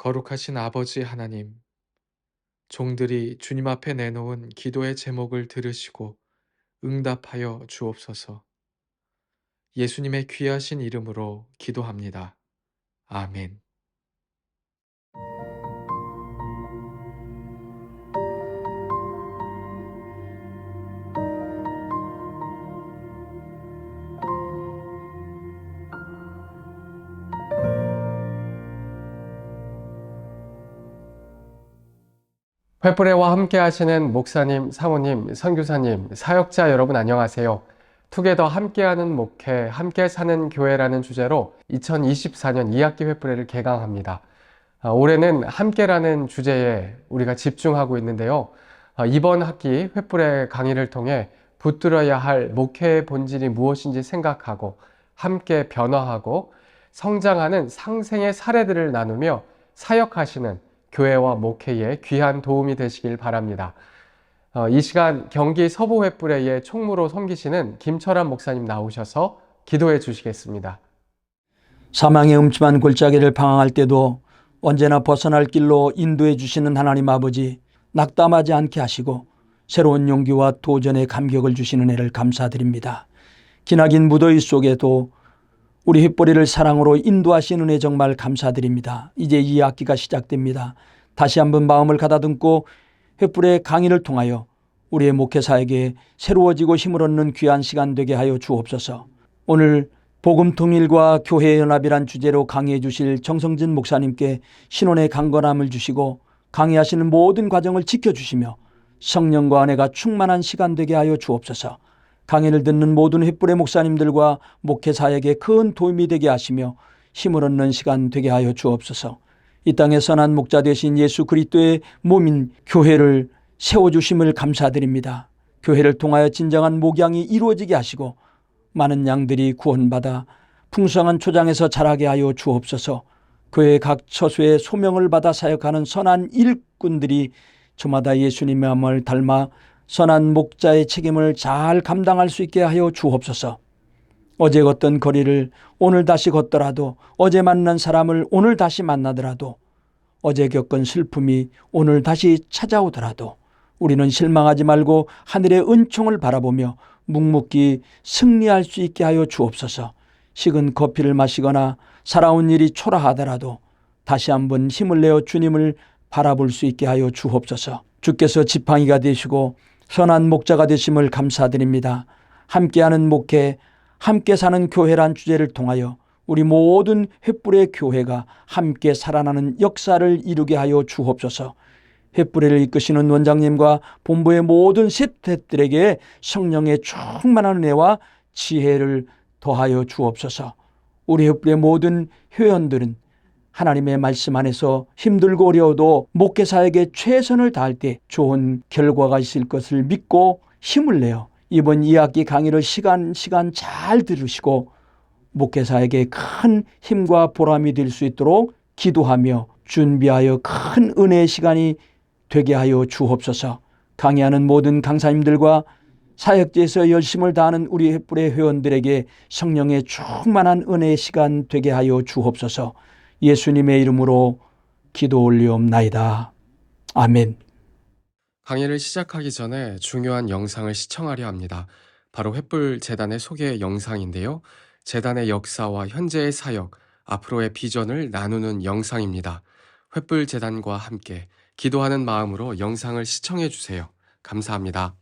거룩하신 아버지 하나님, 종들이 주님 앞에 내놓은 기도의 제목을 들으시고 응답하여 주옵소서. 예수님의 귀하신 이름으로 기도합니다. 아멘. 횃불에와 함께 하시는 목사님, 사모님, 선교사님, 사역자 여러분 안녕하세요. 투게더 함께하는 목회, 함께 사는 교회라는 주제로 2024년 2학기 횃불회를 개강합니다. 올해는 함께라는 주제에 우리가 집중하고 있는데요. 이번 학기 횃불회 강의를 통해 붙들어야 할 목회의 본질이 무엇인지 생각하고 함께 변화하고 성장하는 상생의 사례들을 나누며 사역하시는 교회와 목회에 귀한 도움이 되시길 바랍니다. 이 시간 경기 서부횃불회의 총무로 섬기시는 김철환 목사님 나오셔서 기도해 주시겠습니다. 사망의 음침한 골짜기를 방황할 때도 언제나 벗어날 길로 인도해 주시는 하나님 아버지, 낙담하지 않게 하시고 새로운 용기와 도전의 감격을 주시는 애를 감사드립니다. 기나긴 무더위 속에도 우리 횃불이를 사랑으로 인도하시는 은혜 정말 감사드립니다. 이제 이 학기가 시작됩니다. 다시 한번 마음을 가다듬고 횃불의 강의를 통하여 우리의 목회사에게 새로워지고 힘을 얻는 귀한 시간 되게 하여 주옵소서. 오늘 복음통일과 교회연합이란 주제로 강의해 주실 정성진 목사님께 신원의 강건함을 주시고 강의하시는 모든 과정을 지켜주시며 성령과 은혜가 충만한 시간 되게 하여 주옵소서. 강의를 듣는 모든 횃불의 목사님들과 목회사에게 큰 도움이 되게 하시며 힘을 얻는 시간 되게 하여 주옵소서. 이 땅에 선한 목자 되신 예수 그리스도의 몸인 교회를 세워주심을 감사드립니다. 교회를 통하여 진정한 목양이 이루어지게 하시고 많은 양들이 구원받아 풍성한 초장에서 자라게 하여 주옵소서. 교회 각 처소에 소명을 받아 사역하는 선한 일꾼들이 저마다 예수님의 마음을 닮아 선한 목자의 책임을 잘 감당할 수 있게 하여 주옵소서. 어제 걷던 거리를 오늘 다시 걷더라도, 어제 만난 사람을 오늘 다시 만나더라도, 어제 겪은 슬픔이 오늘 다시 찾아오더라도 우리는 실망하지 말고 하늘의 은총을 바라보며 묵묵히 승리할 수 있게 하여 주옵소서. 식은 커피를 마시거나 살아온 일이 초라하더라도 다시 한번 힘을 내어 주님을 바라볼 수 있게 하여 주옵소서. 주께서 지팡이가 되시고 선한 목자가 되심을 감사드립니다. 함께하는 목회, 함께 사는 교회란 주제를 통하여 우리 모든 횃불의 교회가 함께 살아나는 역사를 이루게 하여 주옵소서. 횃불회를 이끄시는 원장님과 본부의 모든 스태프들에게 성령의 충만한 은혜와 지혜를 더하여 주옵소서. 우리 횃불의 모든 회원들은 하나님의 말씀 안에서 힘들고 어려워도 목회사에게 최선을 다할 때 좋은 결과가 있을 것을 믿고 힘을 내어 이번 2학기 강의를 시간 잘 들으시고 목회사에게 큰 힘과 보람이 될 수 있도록 기도하며 준비하여 큰 은혜의 시간이 되게 하여 주옵소서. 강의하는 모든 강사님들과 사역지에서 열심을 다하는 우리 횃불의 회원들에게 성령의 충만한 은혜의 시간 되게 하여 주옵소서. 예수님의 이름으로 기도 올리옵나이다. 아멘. 강의를 시작하기 전에 중요한 영상을 시청하려 합니다. 바로 횃불 재단의 소개 영상인데요. 재단의 역사와 현재의 사역, 앞으로의 비전을 나누는 영상입니다. 횃불 재단과 함께 기도하는 마음으로 영상을 시청해 주세요. 감사합니다.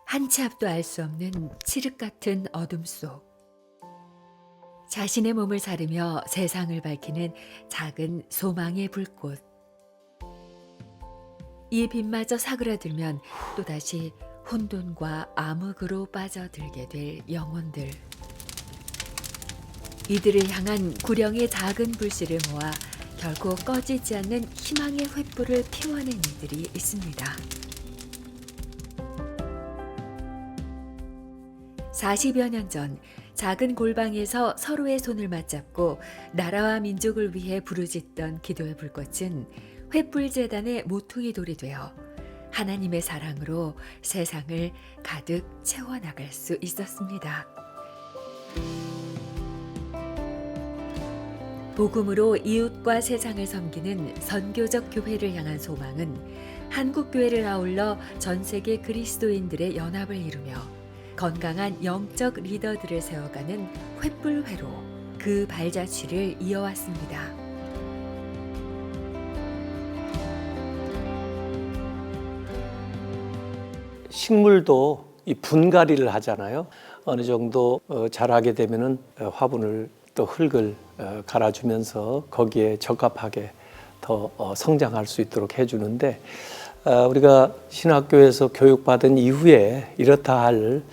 한 치 앞도 알 수 없는 칠흑 같은 어둠 속 자신의 몸을 사르며 세상을 밝히는 작은 소망의 불꽃. 이 빛마저 사그라들면 또다시 혼돈과 암흑으로 빠져들게 될 영혼들. 이들을 향한 구령의 작은 불씨를 모아 결코 꺼지지 않는 희망의 횃불을 피워낸 이들이 있습니다. 40여 년 전 작은 골방에서 서로의 손을 맞잡고 나라와 민족을 위해 부르짖던 기도의 불꽃은 횃불재단의 모퉁이 돌이 되어 하나님의 사랑으로 세상을 가득 채워나갈 수 있었습니다. 복음으로 이웃과 세상을 섬기는 선교적 교회를 향한 소망은 한국 교회를 아울러 전 세계 그리스도인들의 연합을 이루며 건강한 영적 리더들을 세워가는 횃불회로 그 발자취를 이어왔습니다. 식물도 이 분갈이를 하잖아요. 어느 정도 자라게 되면은 화분을 또 흙을 갈아주면서 거기에 적합하게 더 성장할 수 있도록 해주는데, 우리가 신학교에서 교육받은 이후에 이렇다 할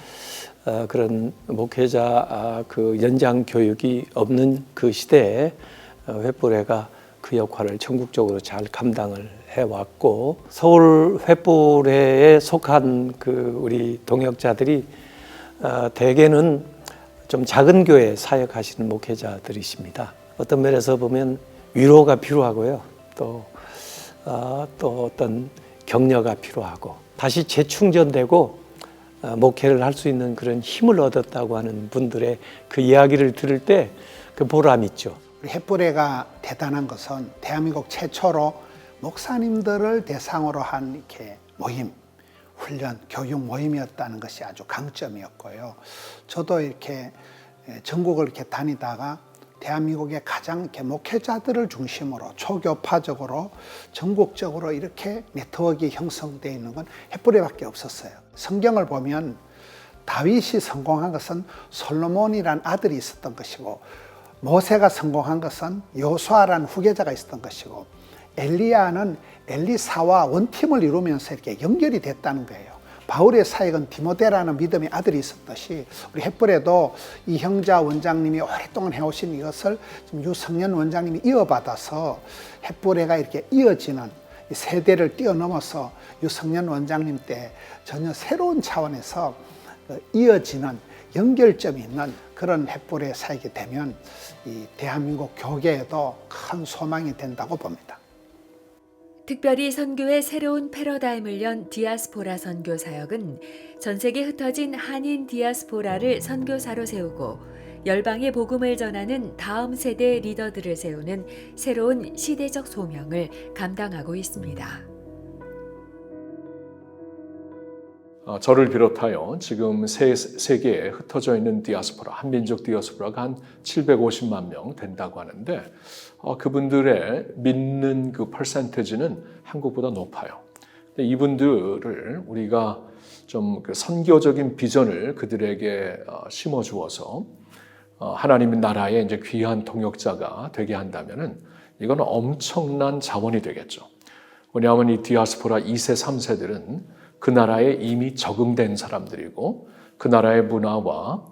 그런 목회자 그 연장 교육이 없는 그 시대에 횃불회가 그 역할을 전국적으로 잘 감당을 해왔고, 서울 횃불회에 속한 그 우리 동역자들이 대개는 좀 작은 교회 사역하시는 목회자들이십니다. 어떤 면에서 보면 위로가 필요하고요, 또 어떤 격려가 필요하고 다시 재충전되고 목회를 할 수 있는 그런 힘을 얻었다고 하는 분들의 그 이야기를 들을 때 그 보람 있죠. 우리 횃불회가 대단한 것은 대한민국 최초로 목사님들을 대상으로 한 이렇게 모임, 훈련, 교육 모임이었다는 것이 아주 강점이었고요. 저도 이렇게 전국을 이렇게 다니다가 대한민국의 가장 이렇게 목회자들을 중심으로 초교파적으로 전국적으로 이렇게 네트워크가 형성되어 있는 건 횃불회밖에 없었어요. 성경을 보면 다윗이 성공한 것은 솔로몬이란 아들이 있었던 것이고, 모세가 성공한 것은 여호수아라는 후계자가 있었던 것이고, 엘리야는 엘리사와 원팀을 이루면서 이렇게 연결이 됐다는 거예요. 바울의 사역은 디모데라는 믿음의 아들이 있었듯이 우리 횃불에도 이형자 원장님이 오랫동안 해오신 이것을 지금 유성년 원장님이 이어받아서 횃불회가 이렇게 이어지는 세대를 뛰어넘어서 유성년 원장님 때 전혀 새로운 차원에서 이어지는 연결점이 있는 그런 횃불회 사역이 되면 이 대한민국 교계에도 큰 소망이 된다고 봅니다. 특별히 선교의 새로운 패러다임을 연 디아스포라 선교 사역은 전 세계 흩어진 한인 디아스포라를 선교사로 세우고 열방의 복음을 전하는 다음 세대 리더들을 세우는 새로운 시대적 소명을 감당하고 있습니다. 저를 비롯하여 지금 세계에 흩어져 있는 디아스포라, 한민족 디아스포라가 한 750만 명 된다고 하는데, 그분들의 믿는 그 퍼센테지는 한국보다 높아요. 근데 이분들을 우리가 좀 그 선교적인 비전을 그들에게 심어 주어서 하나님의 나라의 이제 귀한 동역자가 되게 한다면은 이건 엄청난 자원이 되겠죠. 왜냐하면 이 디아스포라 2세, 3세들은 그 나라에 이미 적응된 사람들이고 그 나라의 문화와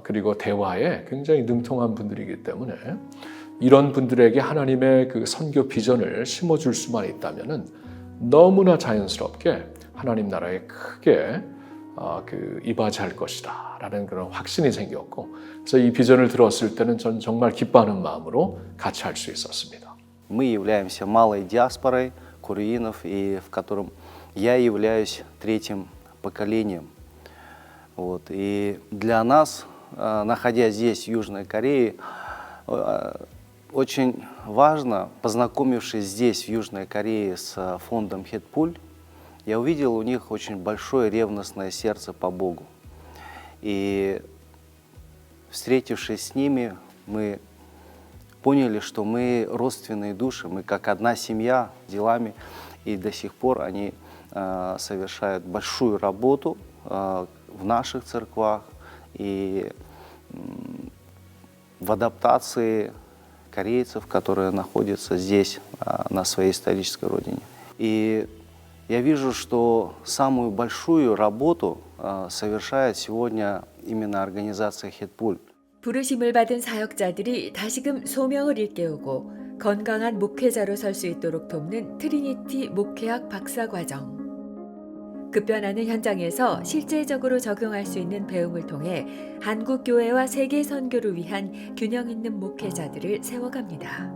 그리고 대화에 굉장히 능통한 분들이기 때문에 이런 분들에게 하나님의 그 선교 비전을 심어줄 수만 있다면은 너무나 자연스럽게 하나님 나라에 크게 이바지할 것이다 라는 그런 확신이 생겼고, 그래서 이 비전을 들었을 때는 전 정말 기뻐하는 마음으로 같이 할 수 있었습니다. Мы являемся малой диаспорой кореинов, и в котором я являюсь третьим поколением. Вот. И для нас, находясь здесь, в Южной Корее, очень важно, познакомившись здесь, в Южной Корее, с фондом Хетпуль, я увидел у них очень большое ревностное сердце по Богу. И встретившись с ними, мы поняли, что мы родственные души, мы как одна семья делами, и до сих пор они совершают большую работу в наших церквах и в адаптации корейцев, которые находятся здесь, на своей исторической родине. И я вижу, что самую большую работу совершает сегодня именно организация Хетпуль. 부르심을 받은 사역자들이 다시금 소명을 일깨우고 건강한 목회자로 설 수 있도록 돕는 트리니티 목회학 박사과정. 급변하는 현장에서 실제적으로 적용할 수 있는 배움을 통해 한국 교회와 세계 선교를 위한 균형 있는 목회자들을 세워갑니다.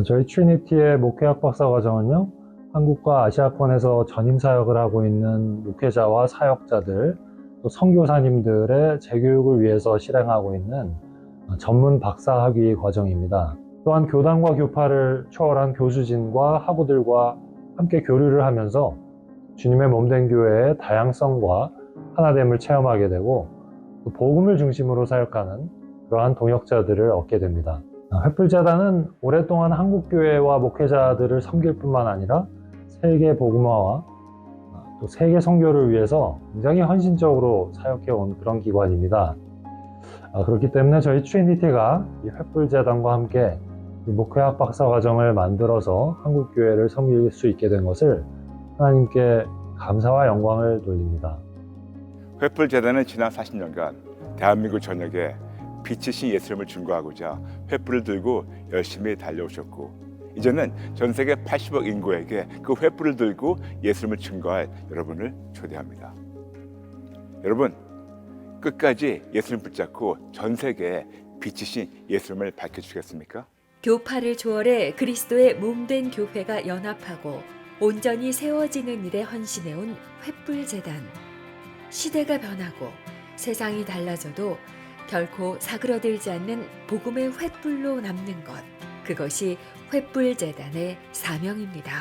저희 트리니티의 목회학 박사과정은요, 한국과 아시아권에서 전임 사역을 하고 있는 목회자와 사역자들, 또 선교사님들의 재교육을 위해서 실행하고 있는 전문 박사 학위 과정입니다. 또한 교단과 교파를 초월한 교수진과 학우들과 함께 교류를 하면서 주님의 몸된 교회의 다양성과 하나됨을 체험하게 되고 또 복음을 중심으로 사역하는 그러한 동역자들을 얻게 됩니다. 횃불재단은 오랫동안 한국교회와 목회자들을 섬길 뿐만 아니라 세계 복음화와 또 세계 선교를 위해서 굉장히 헌신적으로 사역해온 그런 기관입니다. 그렇기 때문에 저희 트리니티가 이 횃불재단과 함께 이 목회학 박사과정을 만들어서 한국교회를 섬길 수 있게 된 것을 하나님께 감사와 영광을 돌립니다. 횃불재단은 지난 40년간 대한민국 전역에 빛이신 예수님을 증거하고자 횃불을 들고 열심히 달려오셨고 이제는 전 세계 80억 인구에게 그 횃불을 들고 예수님을 증거할 여러분을 초대합니다. 여러분 끝까지 예수님 붙잡고 전 세계에 빛이신 예수님을 밝혀주시겠습니까? 교파를 초월해 그리스도의 몸된 교회가 연합하고 온전히 세워지는 일에 헌신해온 횃불재단. 시대가 변하고 세상이 달라져도 결코 사그러들지 않는 복음의 횃불로 남는 것. 그것이 횃불재단의 사명입니다.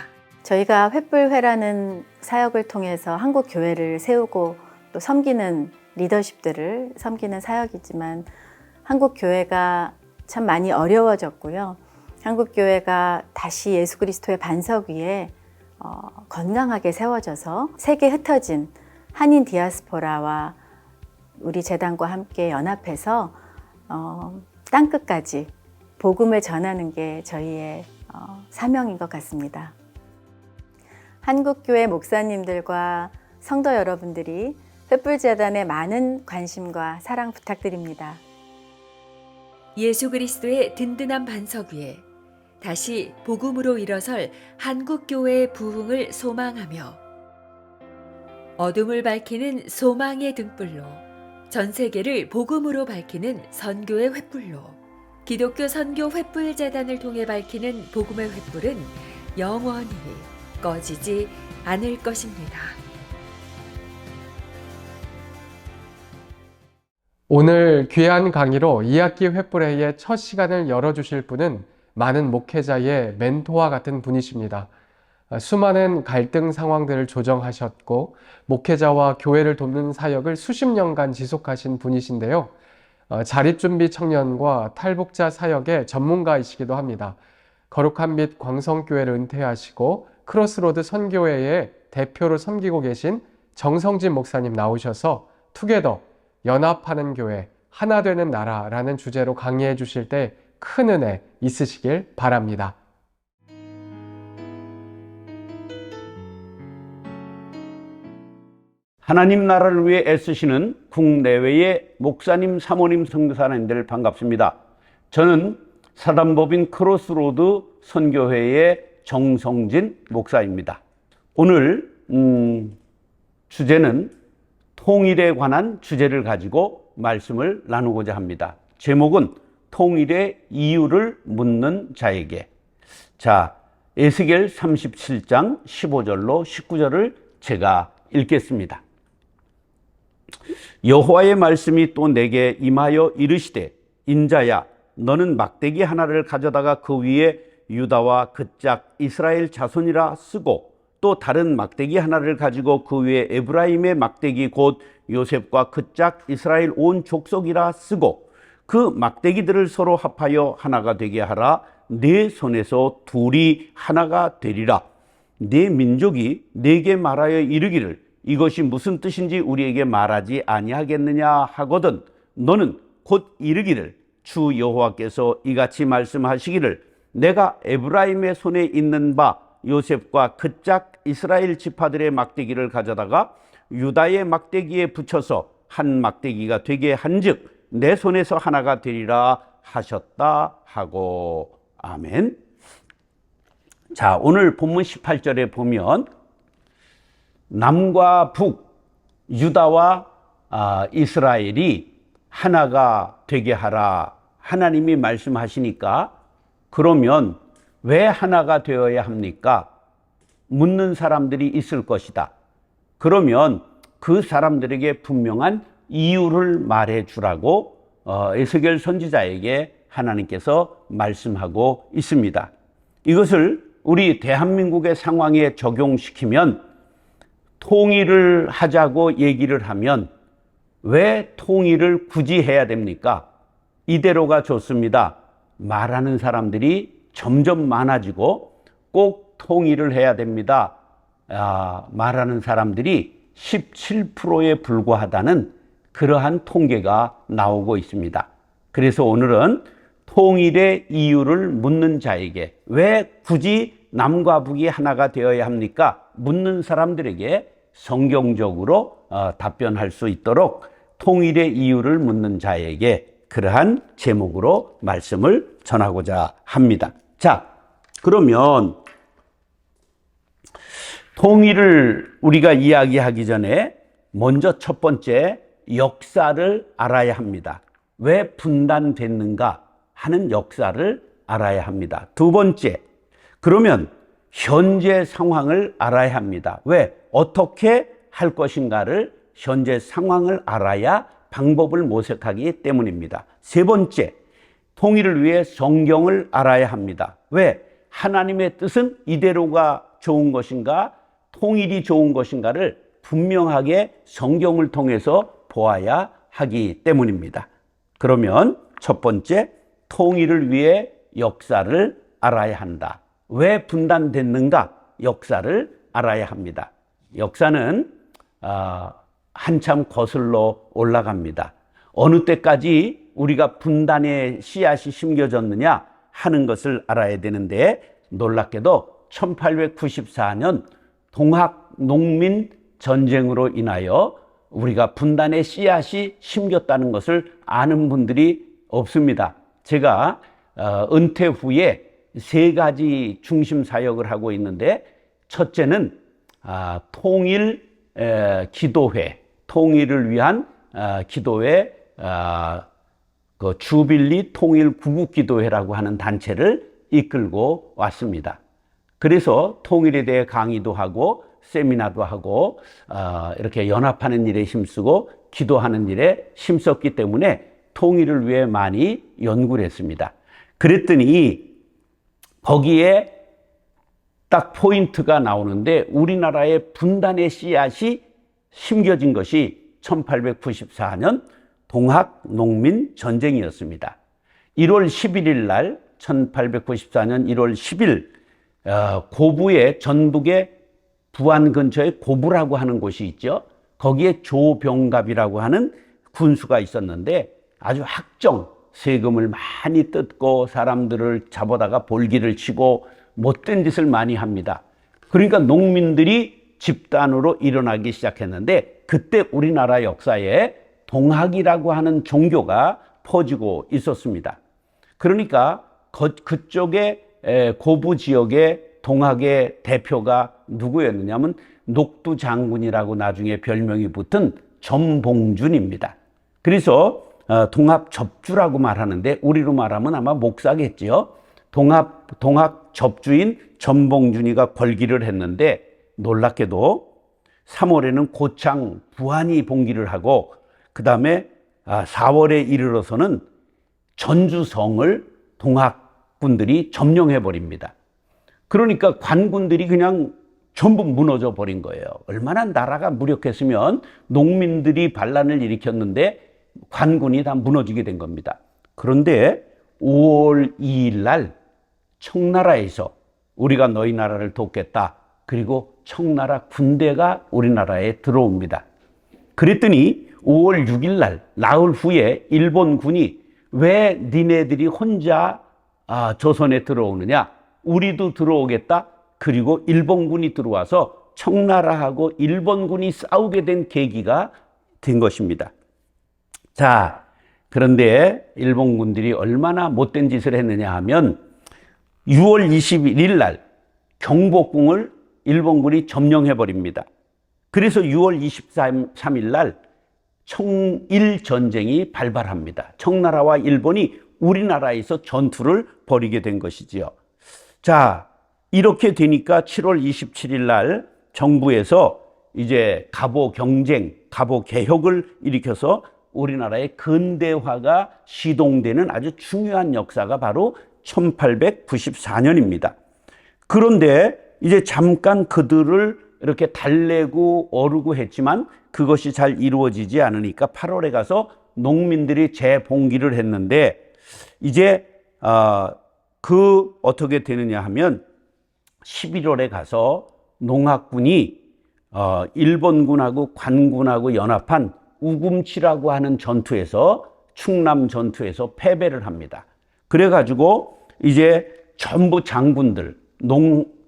저희가 횃불회라는 사역을 통해서 한국 교회를 세우고 또 섬기는 리더십들을 섬기는 사역이지만 한국 교회가 참 많이 어려워졌고요. 한국 교회가 다시 예수 그리스도의 반석 위에 건강하게 세워져서 세계에 흩어진 한인 디아스포라와 우리 재단과 함께 연합해서 땅끝까지 복음을 전하는 게 저희의 사명인 것 같습니다. 한국교회 목사님들과 성도 여러분들이 횃불재단에 많은 관심과 사랑 부탁드립니다. 예수 그리스도의 든든한 반석 위에 다시 복음으로 일어설 한국교회의 부흥을 소망하며 어둠을 밝히는 소망의 등불로 전 세계를 복음으로 밝히는 선교의 횃불로 기독교 선교 횃불재단을 통해 밝히는 복음의 횃불은 영원히 꺼지지 않을 것입니다. 오늘 귀한 강의로 2학기 횃불회의 첫 시간을 열어주실 분은 많은 목회자의 멘토와 같은 분이십니다. 수많은 갈등 상황들을 조정하셨고 목회자와 교회를 돕는 사역을 수십 년간 지속하신 분이신데요. 자립준비 청년과 탈북자 사역의 전문가이시기도 합니다. 거룩한 빛 광성교회를 은퇴하시고 크로스로드 선교회의 대표로 섬기고 계신 정성진 목사님 나오셔서 투게더, 연합하는 교회, 하나 되는 나라라는 주제로 강의해 주실 때 큰 은혜 있으시길 바랍니다. 하나님 나라를 위해 애쓰시는 국내외의 목사님, 사모님, 선교사님들 반갑습니다. 저는 사단법인 크로스로드 선교회의 정성진 목사입니다. 오늘 주제는 통일에 관한 주제를 가지고 말씀을 나누고자 합니다. 제목은 통일의 이유를 묻는 자에게. 자, 에스겔 37장 15절로 19절을 제가 읽겠습니다. 여호와의 말씀이 또 내게 임하여 이르시되 인자야 너는 막대기 하나를 가져다가 그 위에 유다와 그 짝 이스라엘 자손이라 쓰고 또 다른 막대기 하나를 가지고 그 위에 에브라임의 막대기 곧 요셉과 그 짝 이스라엘 온 족속이라 쓰고 그 막대기들을 서로 합하여 하나가 되게 하라. 네 손에서 둘이 하나가 되리라. 네 민족이 네게 말하여 이르기를 이것이 무슨 뜻인지 우리에게 말하지 아니하겠느냐 하거든 너는 곧 이르기를 주 여호와께서 이같이 말씀하시기를 내가 에브라임의 손에 있는 바 요셉과 그 짝 이스라엘 지파들의 막대기를 가져다가 유다의 막대기에 붙여서 한 막대기가 되게 한즉 내 손에서 하나가 되리라 하셨다 하고 아멘. 자, 오늘 본문 18절에 보면 남과 북, 유다와 이스라엘이 하나가 되게 하라 하나님이 말씀하시니까 그러면 왜 하나가 되어야 합니까? 묻는 사람들이 있을 것이다. 그러면 그 사람들에게 분명한 이유를 말해 주라고 에스겔 선지자에게 하나님께서 말씀하고 있습니다. 이것을 우리 대한민국의 상황에 적용시키면 통일을 하자고 얘기를 하면 왜 통일을 굳이 해야 됩니까? 이대로가 좋습니다. 말하는 사람들이 점점 많아지고 꼭 통일을 해야 됩니다. 말하는 사람들이 17%에 불과하다는 그러한 통계가 나오고 있습니다. 그래서 오늘은 통일의 이유를 묻는 자에게 왜 굳이 남과 북이 하나가 되어야 합니까? 묻는 사람들에게 성경적으로 답변할 수 있도록 통일의 이유를 묻는 자에게 그러한 제목으로 말씀을 전하고자 합니다. 자, 그러면 통일을 우리가 이야기하기 전에 먼저 첫 번째 역사를 알아야 합니다. 왜 분단됐는가 하는 역사를 알아야 합니다. 두 번째, 그러면 현재 상황을 알아야 합니다. 왜? 어떻게 할 것인가를 현재 상황을 알아야 방법을 모색하기 때문입니다. 세 번째, 통일을 위해 성경을 알아야 합니다. 왜? 하나님의 뜻은 이대로가 좋은 것인가, 통일이 좋은 것인가를 분명하게 성경을 통해서 보아야 하기 때문입니다. 그러면 첫 번째, 통일을 위해 역사를 알아야 한다. 왜 분단됐는가? 역사를 알아야 합니다. 역사는 한참 거슬러 올라갑니다. 어느 때까지 우리가 분단의 씨앗이 심겨졌느냐 하는 것을 알아야 되는데, 놀랍게도 1894년 동학 농민 전쟁으로 인하여 우리가 분단의 씨앗이 심겼다는 것을 아는 분들이 없습니다. 제가 은퇴 후에 세 가지 중심 사역을 하고 있는데, 첫째는 통일 기도회, 통일을 위한 기도회, 그 주빌리 통일 구국기도회라고 하는 단체를 이끌고 왔습니다. 그래서 통일에 대해 강의도 하고 세미나도 하고 이렇게 연합하는 일에 힘쓰고 기도하는 일에 힘썼기 때문에 통일을 위해 많이 연구를 했습니다. 그랬더니 거기에 딱 포인트가 나오는데, 우리나라의 분단의 씨앗이 심겨진 것이 1894년 동학 농민 전쟁이었습니다. 1월 11일 날 1894년 1월 10일 고부의 전북의 부안 근처에 고부라고 하는 곳이 있죠. 거기에 조병갑이라고 하는 군수가 있었는데 아주 학정, 세금을 많이 뜯고 사람들을 잡아다가 볼기를 치고 못된 짓을 많이 합니다. 그러니까 농민들이 집단으로 일어나기 시작했는데, 그때 우리나라 역사에 동학이라고 하는 종교가 퍼지고 있었습니다. 그러니까 그쪽에 고부 지역의 동학의 대표가 누구였느냐면 녹두 장군이라고 나중에 별명이 붙은 전봉준입니다. 그래서 동학 접주라고 말하는데 우리로 말하면 아마 목사겠지요. 동학 접주인 전봉준이가 벌기를 했는데, 놀랍게도 3월에는 고창 부안이 봉기를 하고, 그 다음에 4월에 이르러서는 전주성을 동학군들이 점령해 버립니다. 그러니까 관군들이 그냥 전부 무너져 버린 거예요. 얼마나 나라가 무력했으면 농민들이 반란을 일으켰는데 관군이 다 무너지게 된 겁니다. 그런데 5월 2일 날 청나라에서 우리가 너희 나라를 돕겠다, 그리고 청나라 군대가 우리나라에 들어옵니다. 그랬더니 5월 6일 날 나흘 후에 일본군이 왜 니네들이 혼자 조선에 들어오느냐, 우리도 들어오겠다. 그리고 일본군이 들어와서 청나라하고 일본군이 싸우게 된 계기가 된 것입니다. 자, 그런데 일본군들이 얼마나 못된 짓을 했느냐 하면 6월 21일 날 경복궁을 일본군이 점령해 버립니다. 그래서 6월 23일 날 청일 전쟁이 발발합니다. 청나라와 일본이 우리나라에서 전투를 벌이게 된 것이지요. 자, 이렇게 되니까 7월 27일 날 정부에서 이제 갑오 경쟁, 갑오 개혁을 일으켜서 우리나라의 근대화가 시동되는 아주 중요한 역사가 바로 1894년입니다. 그런데 이제 잠깐 그들을 이렇게 달래고 어르고 했지만 그것이 잘 이루어지지 않으니까 8월에 가서 농민들이 재봉기를 했는데 이제 어떻게 되느냐 하면 11월에 가서 농학군이 일본군하고 관군하고 연합한 우금치라고 하는 전투에서 충남 전투에서 패배를 합니다. 그래가지고 이제 전부 장군들,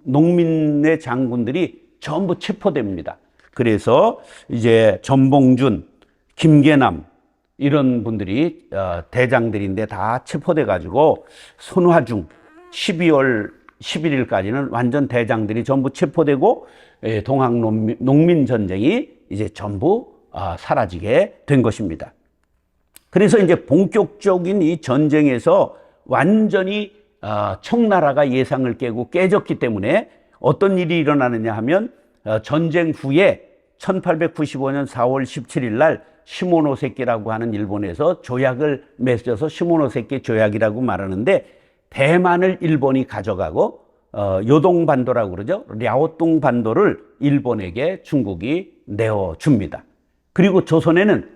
농민의 장군들이 전부 체포됩니다. 그래서 이제 전봉준, 김계남 이런 분들이 대장들인데 다 체포돼 가지고 손화중 12월 11일까지는 완전 대장들이 전부 체포되고 동학농민 전쟁이 이제 전부 사라지게 된 것입니다. 그래서 이제 본격적인 이 전쟁에서 완전히 청나라가 예상을 깨고 깨졌기 때문에 어떤 일이 일어나느냐 하면 전쟁 후에 1895년 4월 17일 날 시모노세키라고 하는 일본에서 조약을 맺어서 시모노세키 조약이라고 말하는데 대만을 일본이 가져가고 요동반도라고 그러죠. 랴오tung 반도를 일본에게 중국이 내어줍니다. 그리고 조선에는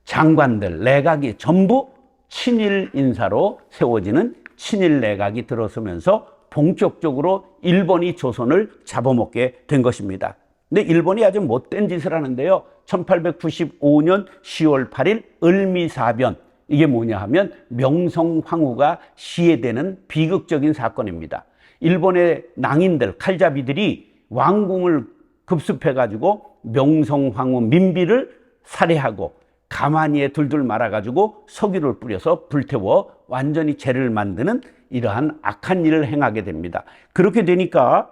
장관들, 내각이 전부 친일 인사로 세워지는 친일 내각이 들어서면서 본격적으로 일본이 조선을 잡아먹게 된 것입니다. 근데 일본이 아주 못된 짓을 하는데요. 1895년 10월 8일 을미사변, 이게 뭐냐 하면 명성황후가 시해되는 비극적인 사건입니다. 일본의 낭인들, 칼잡이들이 왕궁을 급습해가지고 명성황후 민비를 살해하고 가마니에 둘둘 말아가지고 석유를 뿌려서 불태워 완전히 죄를 만드는 이러한 악한 일을 행하게 됩니다. 그렇게 되니까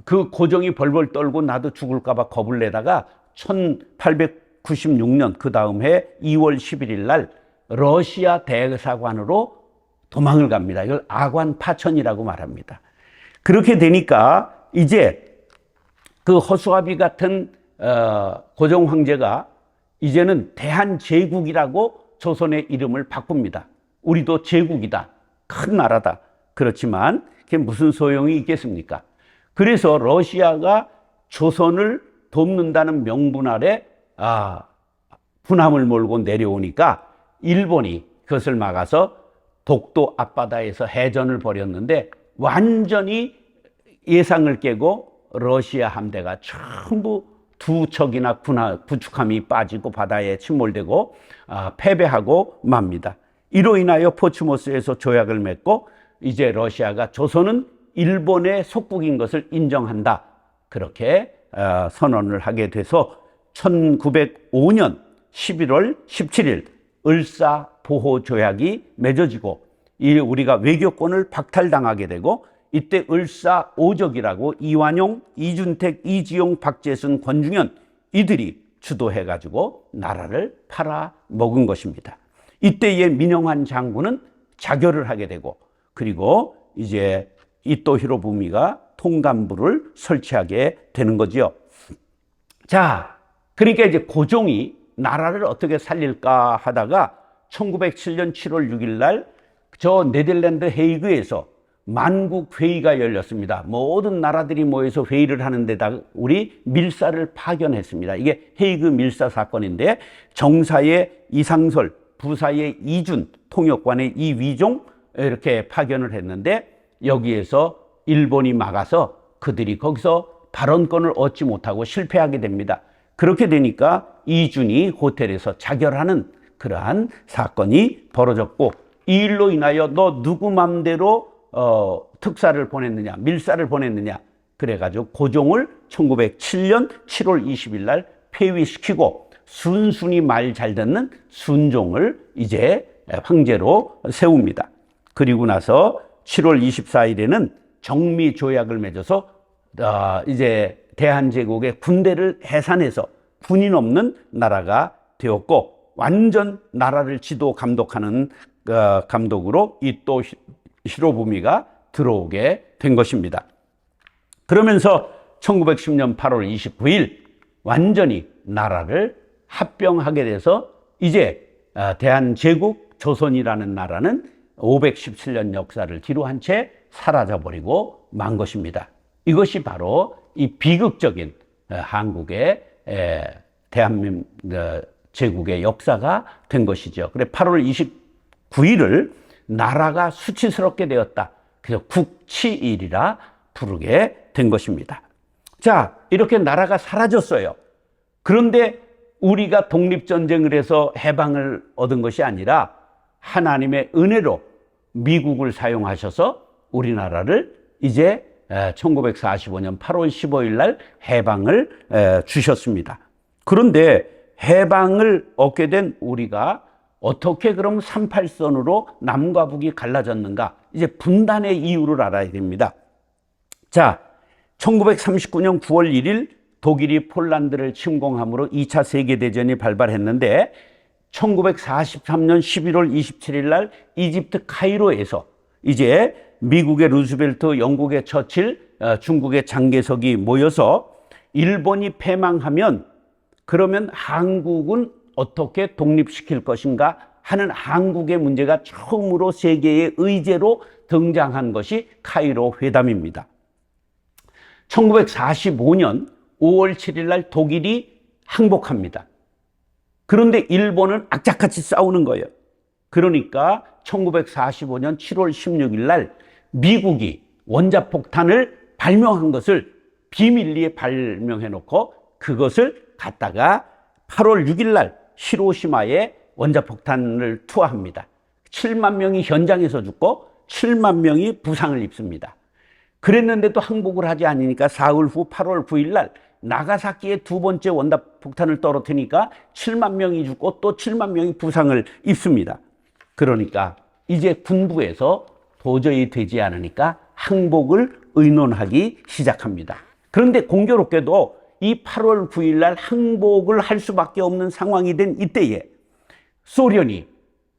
그 고종이 벌벌 떨고 나도 죽을까봐 겁을 내다가 1896년 그 다음 해 2월 11일 날 러시아 대사관으로 도망을 갑니다. 이걸 아관 파천이라고 말합니다. 그렇게 되니까 이제 그 허수아비 같은 고종 황제가 이제는 대한제국이라고 조선의 이름을 바꿉니다. 우리도 제국이다. 큰 나라다. 그렇지만 그게 무슨 소용이 있겠습니까? 그래서 러시아가 조선을 돕는다는 명분 아래 군함을 몰고 내려오니까 일본이 그것을 막아서 독도 앞바다에서 해전을 벌였는데 완전히 예상을 깨고 러시아 함대가 전부 두 척이나 구축함이 빠지고 바다에 침몰되고 패배하고 맙니다. 이로 인하여 포츠모스에서 조약을 맺고 이제 러시아가 조선은 일본의 속국인 것을 인정한다. 그렇게 선언을 하게 돼서 1905년 11월 17일 을사보호조약이 맺어지고 우리가 외교권을 박탈당하게 되고 이때 을사오적이라고 이완용, 이준택, 이지용, 박재순, 권중현 이들이 주도해가지고 나라를 팔아먹은 것입니다. 이때의 민영환 장군은 자결을 하게 되고 그리고 이제 이토 히로부미가 통감부를 설치하게 되는 거지요. 자, 그러니까 이제 고종이 나라를 어떻게 살릴까 하다가 1907년 7월 6일 날 저 네덜란드 헤이그에서 만국회의가 열렸습니다. 모든 나라들이 모여서 회의를 하는데다 우리 밀사를 파견했습니다. 이게 헤이그 밀사 사건인데 정사의 이상설, 부사의 이준, 통역관의 이위종 이렇게 파견을 했는데 여기에서 일본이 막아서 그들이 거기서 발언권을 얻지 못하고 실패하게 됩니다. 그렇게 되니까 이준이 호텔에서 자결하는 그러한 사건이 벌어졌고 이 일로 인하여 너 누구 맘대로 특사를 보냈느냐, 밀사를 보냈느냐 그래가지고 고종을 1907년 7월 20일 날 폐위시키고 순순히 말 잘 듣는 순종을 이제 황제로 세웁니다. 그리고 나서 7월 24일에는 정미조약을 맺어서 이제 대한제국의 군대를 해산해서 군인 없는 나라가 되었고 완전 나라를 지도 감독하는 감독으로 이토 히로부미가 들어오게 된 것입니다. 그러면서 1910년 8월 29일 완전히 나라를 합병하게 돼서 이제 대한제국 조선이라는 나라는 517년 역사를 뒤로 한 채 사라져버리고 만 것입니다. 이것이 바로 이 비극적인 한국의 대한민국 제국의 역사가 된 것이죠. 그래 8월 29일을 나라가 수치스럽게 되었다. 그래서 국치일이라 부르게 된 것입니다. 자, 이렇게 나라가 사라졌어요. 그런데 우리가 독립전쟁을 해서 해방을 얻은 것이 아니라 하나님의 은혜로 미국을 사용하셔서 우리나라를 이제 1945년 8월 15일 날 해방을 주셨습니다. 그런데 해방을 얻게 된 우리가 어떻게 그럼 38선으로 남과 북이 갈라졌는가? 이제 분단의 이유를 알아야 됩니다. 자, 1939년 9월 1일 독일이 폴란드를 침공함으로 2차 세계대전이 발발했는데 1943년 11월 27일 날 이집트 카이로에서 이제 미국의 루즈벨트, 영국의 처칠, 중국의 장개석이 모여서 일본이 패망하면 그러면 한국은 어떻게 독립시킬 것인가 하는 한국의 문제가 처음으로 세계의 의제로 등장한 것이 카이로 회담입니다. 1945년 5월 7일 날 독일이 항복합니다. 그런데 일본은 악착같이 싸우는 거예요. 그러니까 1945년 7월 16일 날 미국이 원자폭탄을 발명한 것을 비밀리에 발명해 놓고 그것을 갖다가 8월 6일 날 히로시마에 원자폭탄을 투하합니다. 7만 명이 현장에서 죽고 7만 명이 부상을 입습니다. 그랬는데도 항복을 하지 않으니까 사흘 후 8월 9일 날 나가사키에 두 번째 원자폭탄을 떨어뜨리니까 7만 명이 죽고 또 7만 명이 부상을 입습니다. 그러니까 이제 군부에서 도저히 되지 않으니까 항복을 의논하기 시작합니다. 그런데 공교롭게도 이 8월 9일 날 항복을 할 수밖에 없는 상황이 된 이때에 소련이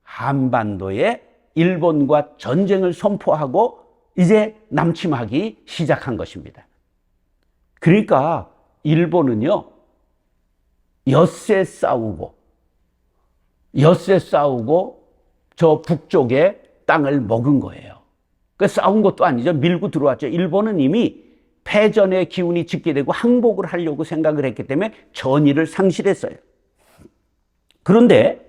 한반도에 일본과 전쟁을 선포하고 이제 남침하기 시작한 것입니다. 그러니까 일본은요, 엿새 싸우고 저 북쪽에 땅을 먹은 거예요. 그 싸운 것도 아니죠. 밀고 들어왔죠. 일본은 이미 패전의 기운이 짙게 되고 항복을 하려고 생각을 했기 때문에 전의를 상실했어요. 그런데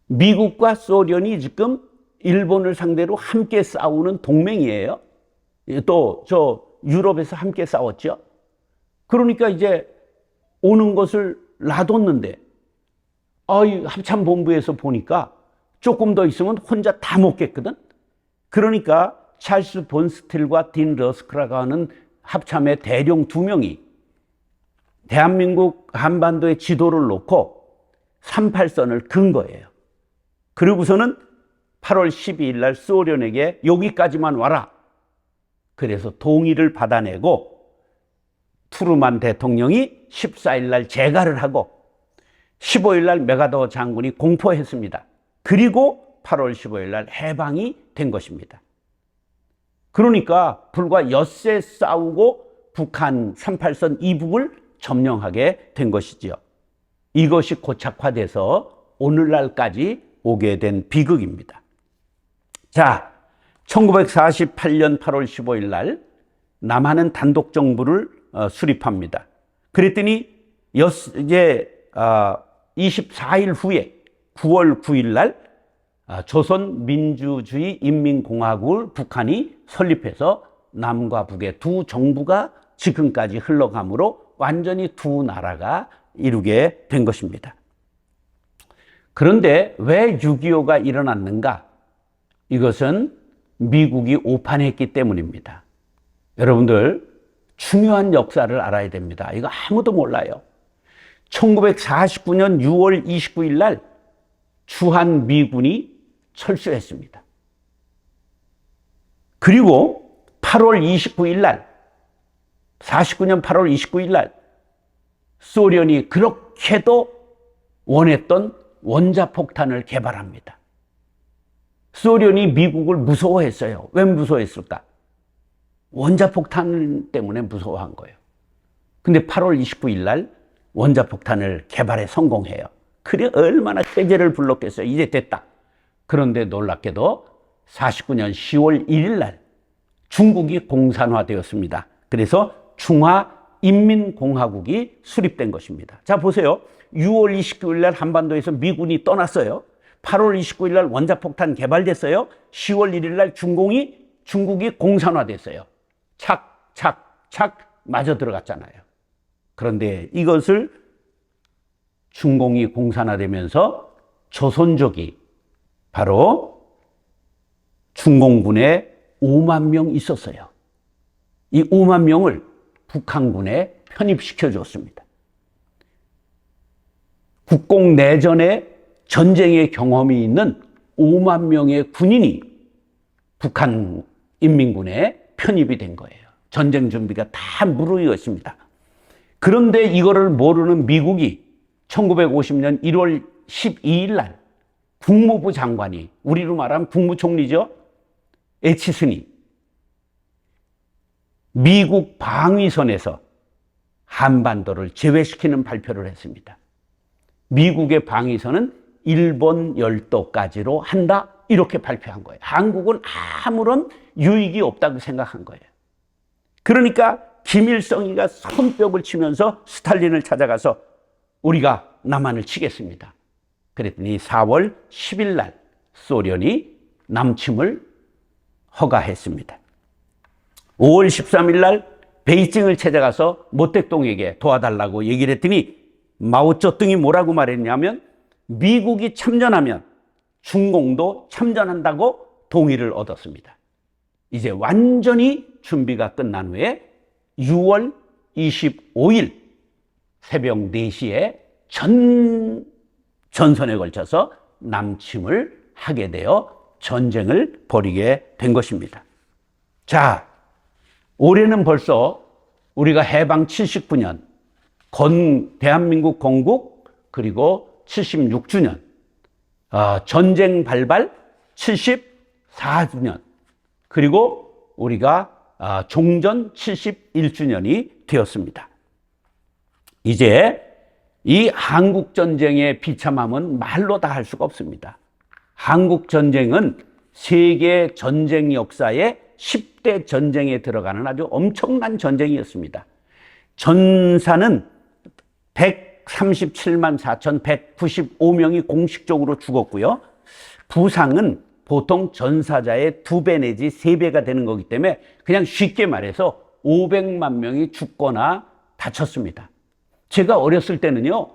미국과 소련이 지금 일본을 상대로 함께 싸우는 동맹이에요. 또 저 유럽에서 함께 싸웠죠. 그러니까 이제 오는 것을 놔뒀는데 이 합참본부에서 보니까 조금 더 있으면 혼자 다 먹겠거든. 그러니까 찰스 본 스틸과 딘 러스크라고 하는 합참의 대령 2명이 대한민국 한반도의 지도를 놓고 38선을 긋은 거예요. 그리고서는 8월 12일 날 소련에게 여기까지만 와라. 그래서 동의를 받아내고 투르만 대통령이 14일 날 재가를 하고 15일 날 메가더 장군이 공포했습니다. 그리고 8월 15일 날 해방이 된 것입니다. 그러니까 불과 엿새 싸우고 북한 38선 이북을 점령하게 된 것이지요. 이것이 고착화돼서 오늘날까지 오게 된 비극입니다. 자, 1948년 8월 15일 날 남한은 단독 정부를 수립합니다. 그랬더니 이제 24일 후에 9월 9일 날 조선민주주의 인민공화국을 북한이 설립해서 남과 북의 두 정부가 지금까지 흘러가므로 완전히 두 나라가 이루게 된 것입니다. 그런데 왜 6.25가 일어났는가? 이것은 미국이 오판했기 때문입니다. 여러분들 중요한 역사를 알아야 됩니다. 이거 아무도 몰라요. 1949년 6월 29일 날 주한미군이 철수했습니다. 그리고 8월 29일 날 49년 8월 29일 날 소련이 그렇게도 원했던 원자폭탄을 개발합니다. 소련이 미국을 무서워했어요. 왜 무서워했을까? 원자폭탄 때문에 무서워한 거예요. 근데 8월 29일 날 원자폭탄을 개발에 성공해요. 그래 얼마나 쾌재를 불렀겠어요. 이제 됐다. 그런데 놀랍게도 49년 10월 1일 날 중국이 공산화되었습니다. 그래서 중화인민공화국이 수립된 것입니다. 자, 보세요. 6월 29일 날 한반도에서 미군이 떠났어요. 8월 29일 날 원자폭탄 개발됐어요. 10월 1일 날 중국이 공산화됐어요. 착 마저 들어갔잖아요. 그런데 이것을 중공이 공산화되면서 조선족이 바로 중공군에 5만 명 있었어요. 이 5만 명을 북한군에 편입시켜 줬습니다. 국공내전에 전쟁의 경험이 있는 5만 명의 군인이 북한 인민군에 편입이 된 거예요. 전쟁 준비가 다 무르익었습니다. 그런데 이거를 모르는 미국이 1950년 1월 12일 날 국무부 장관이, 우리로 말하면 국무총리죠, 에치슨이 미국 방위선에서 한반도를 제외시키는 발표를 했습니다. 미국의 방위선은 일본 열도까지로 한다, 이렇게 발표한 거예요. 한국은 아무런 유익이 없다고 생각한 거예요. 그러니까 김일성이가 손뼉을 치면서 스탈린을 찾아가서 우리가 남한을 치겠습니다. 그랬더니 4월 10일 날 소련이 남침을 허가했습니다. 5월 13일 날 베이징을 찾아가서 모택동에게 도와달라고 얘기를 했더니 마오쩌둥이 뭐라고 말했냐면 미국이 참전하면 중공도 참전한다고 동의를 얻었습니다. 이제 완전히 준비가 끝난 후에 6월 25일 새벽 4시에 전선에 걸쳐서 남침을 하게 되어 전쟁을 벌이게 된 것입니다. 자, 올해는 벌써 우리가 해방 79년, 대한민국 건국, 그리고 76주년, 전쟁 발발 74주년, 그리고 우리가 종전 71주년이 되었습니다. 이제 이 한국전쟁의 비참함은 말로 다 할 수가 없습니다. 한국전쟁은 세계 전쟁 역사의 10대 전쟁에 들어가는 아주 엄청난 전쟁이었습니다. 전사는 137만 4,195명이 공식적으로 죽었고요. 부상은 보통 전사자의 2배 내지 3배가 되는 거기 때문에 그냥 쉽게 말해서 500만 명이 죽거나 다쳤습니다. 제가 어렸을 때는요,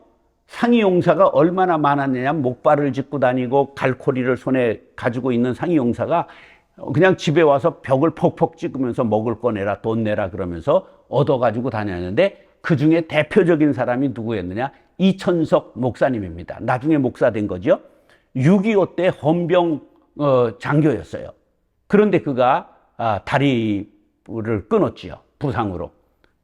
상이용사가 얼마나 많았느냐, 목발을 짚고 다니고 갈코리를 손에 가지고 있는 상이용사가 그냥 집에 와서 벽을 퍽퍽 찍으면서 먹을 거 내라, 돈 내라 그러면서 얻어가지고 다녔는데 그 중에 대표적인 사람이 누구였느냐? 이천석 목사님입니다. 나중에 목사 된 거죠. 6.25 때 헌병 장교였어요. 그런데 그가 다리를 끊었지요, 부상으로.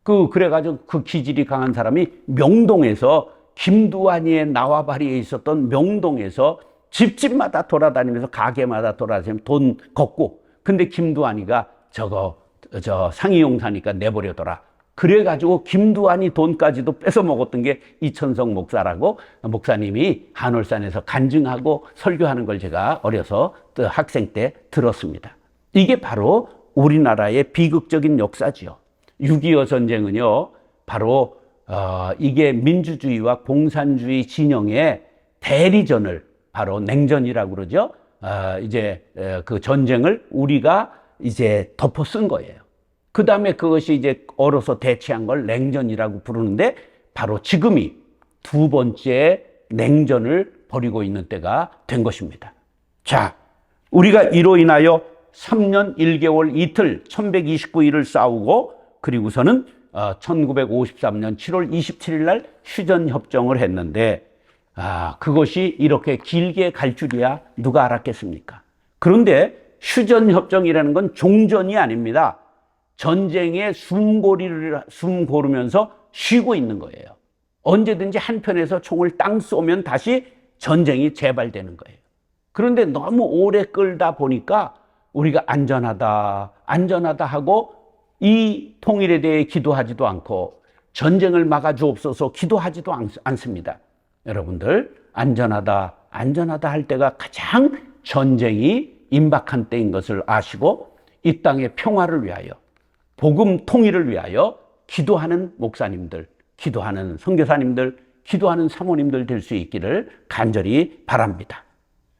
그래가지고 그 기질이 강한 사람이 명동에서, 김두한이의 나와바리에 있었던 명동에서 집집마다 돌아다니면서 가게마다 돌아다니면서 돈 걷고, 근데 김두한이가 저 상이용사니까 내버려둬라. 그래가지고 김두한이 돈까지도 뺏어 먹었던 게 이천석 목사라고, 목사님이 한월산에서 간증하고 설교하는 걸 제가 어려서 학생 때 들었습니다. 이게 바로 우리나라의 비극적인 역사지요. 6.25 전쟁은요, 바로 이게 민주주의와 공산주의 진영의 대리전을, 바로 냉전이라고 그러죠. 이제 그 전쟁을 우리가 이제 덮어 쓴 거예요. 그 다음에 그것이 이제 얼어서 대체한 걸 냉전이라고 부르는데, 바로 지금이 2번째 냉전을 벌이고 있는 때가 된 것입니다. 자, 우리가 이로 인하여 3년 1개월 이틀 1129일을 싸우고, 그리고서는 1953년 7월 27일 날 휴전협정을 했는데, 그것이 이렇게 길게 갈 줄이야 누가 알았겠습니까? 그런데 휴전협정이라는 건 종전이 아닙니다. 전쟁에 숨 고르면서 쉬고 있는 거예요. 언제든지 한편에서 총을 땅 쏘면 다시 전쟁이 재발되는 거예요. 그런데 너무 오래 끌다 보니까 우리가 안전하다 하고 이 통일에 대해 기도하지도 않고 전쟁을 막아주옵소서 기도하지도 않습니다. 여러분들, 안전하다, 안전하다 할 때가 가장 전쟁이 임박한 때인 것을 아시고 이 땅의 평화를 위하여, 복음 통일을 위하여 기도하는 목사님들, 기도하는 선교사님들, 기도하는 사모님들 될 수 있기를 간절히 바랍니다.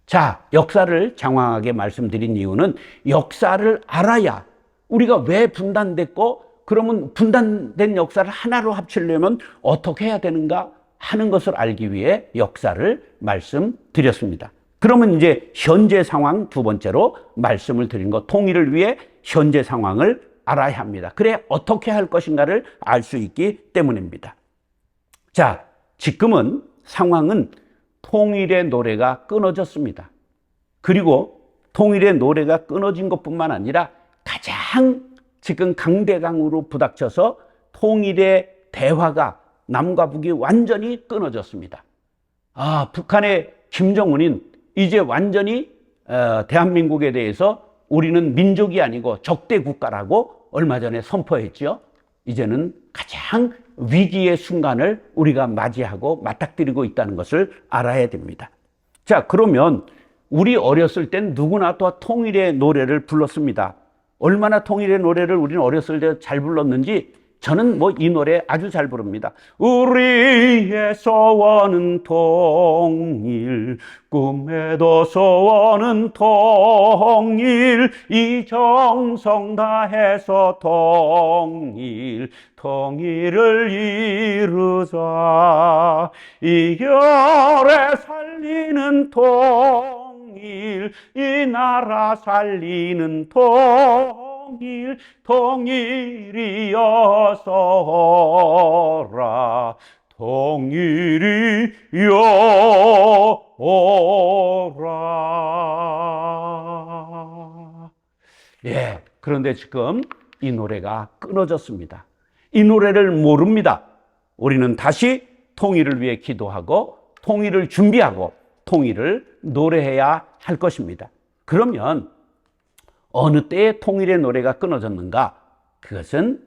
자, 역사를 장황하게 말씀드린 이유는 역사를 알아야 우리가 왜 분단됐고, 그러면 분단된 역사를 하나로 합치려면 어떻게 해야 되는가 하는 것을 알기 위해 역사를 말씀드렸습니다. 그러면 이제 현재 상황 두 번째로 말씀을 드린 것, 통일을 위해 현재 상황을 알아야 합니다. 그래 어떻게 할 것인가를 알 수 있기 때문입니다. 자, 지금은 상황은 통일의 노래가 끊어졌습니다. 그리고 통일의 노래가 끊어진 것뿐만 아니라 가장 지금 강대강으로 부닥쳐서 통일의 대화가 남과 북이 완전히 끊어졌습니다. 북한의 김정은인 이제 완전히 대한민국에 대해서 우리는 민족이 아니고 적대 국가라고 얼마 전에 선포했죠. 이제는 가장 위기의 순간을 우리가 맞이하고 맞닥뜨리고 있다는 것을 알아야 됩니다. 자, 그러면 우리 어렸을 땐 누구나 또 통일의 노래를 불렀습니다. 얼마나 통일의 노래를 우리는 어렸을 때 잘 불렀는지 저는 이 노래 아주 잘 부릅니다. 우리의 소원은 통일, 꿈에도 소원은 통일, 이 정성 다해서 통일을 이루자. 이결에 살리는 통일, 이 나라 살리는 통일이어서라, 통일이여라. 예, 그런데 지금 이 노래가 끊어졌습니다. 이 노래를 모릅니다. 우리는 다시 통일을 위해 기도하고 통일을 준비하고 통일을 노래해야 할 것입니다. 그러면 어느 때에 통일의 노래가 끊어졌는가? 그것은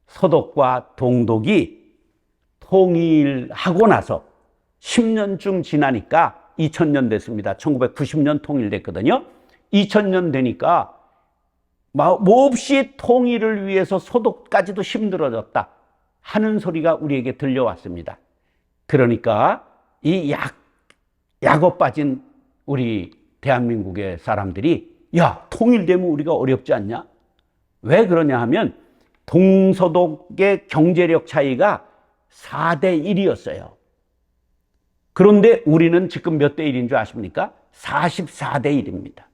서독과 동독이 통일하고 나서 10년쯤 지나니까 2000년 됐습니다. 1990년 통일됐거든요. 2000년 되니까 몹시 통일을 위해서 서독까지도 힘들어졌다 하는 소리가 우리에게 들려왔습니다. 그러니까 이 약어 빠진 우리 대한민국의 사람들이 야, 통일되면 우리가 어렵지 않냐? 왜 그러냐 하면 동서독의 경제력 차이가 4대 1이었어요. 그런데 우리는 지금 몇 대 1인 줄 아십니까? 44대 1입니다.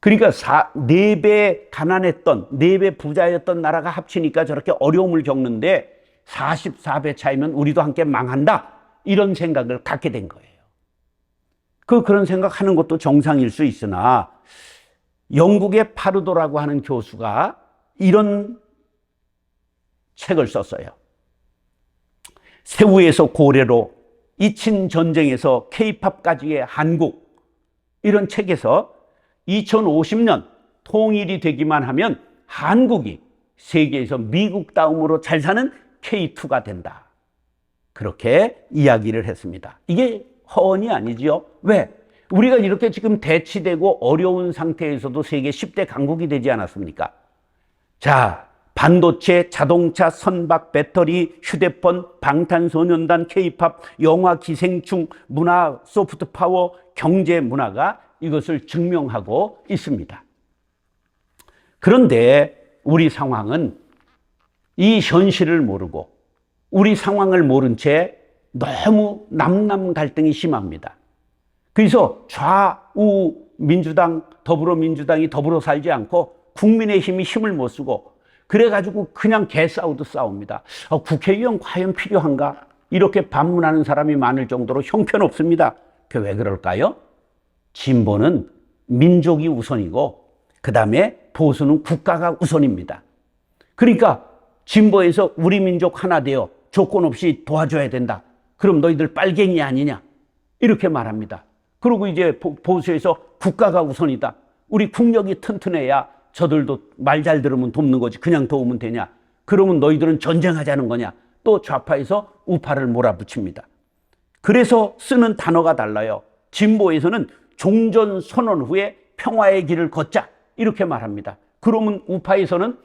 그러니까 4배 가난했던, 4배 부자였던 나라가 합치니까 저렇게 어려움을 겪는데 44배 차이면 우리도 함께 망한다. 이런 생각을 갖게 된 거예요. 그런 생각하는 것도 정상일 수 있으나 영국의 파르도라고 하는 교수가 이런 책을 썼어요. 세우에서 고래로, 이친 전쟁에서 K-팝까지의 한국, 이런 책에서 2050년 통일이 되기만 하면 한국이 세계에서 미국 다음으로 잘 사는 K2가 된다. 그렇게 이야기를 했습니다. 이게 허언이 아니지요. 왜? 우리가 이렇게 지금 대치되고 어려운 상태에서도 세계 10대 강국이 되지 않았습니까? 자, 반도체, 자동차, 선박, 배터리, 휴대폰, 방탄소년단, K-팝, 영화, 기생충, 문화, 소프트 파워, 경제 문화가 이것을 증명하고 있습니다. 그런데 우리 상황은 이 현실을 모르고 우리 상황을 모른 채 너무 남남 갈등이 심합니다. 그래서 좌우 민주당, 더불어민주당이 더불어 살지 않고 국민의힘이 힘을 못 쓰고 그래가지고 그냥 개싸우듯 싸웁니다. 국회의원 과연 필요한가? 이렇게 반문하는 사람이 많을 정도로 형편없습니다. 그게 왜 그럴까요? 진보는 민족이 우선이고 그 다음에 보수는 국가가 우선입니다. 그러니까 진보에서 우리 민족 하나 되어 조건 없이 도와줘야 된다. 그럼 너희들 빨갱이 아니냐? 이렇게 말합니다. 그리고 이제 보수에서 국가가 우선이다. 우리 국력이 튼튼해야 저들도 말 잘 들으면 돕는 거지 그냥 도우면 되냐? 그러면 너희들은 전쟁하자는 거냐? 또 좌파에서 우파를 몰아붙입니다. 그래서 쓰는 단어가 달라요. 진보에서는 종전 선언 후에 평화의 길을 걷자 이렇게 말합니다. 그러면 우파에서는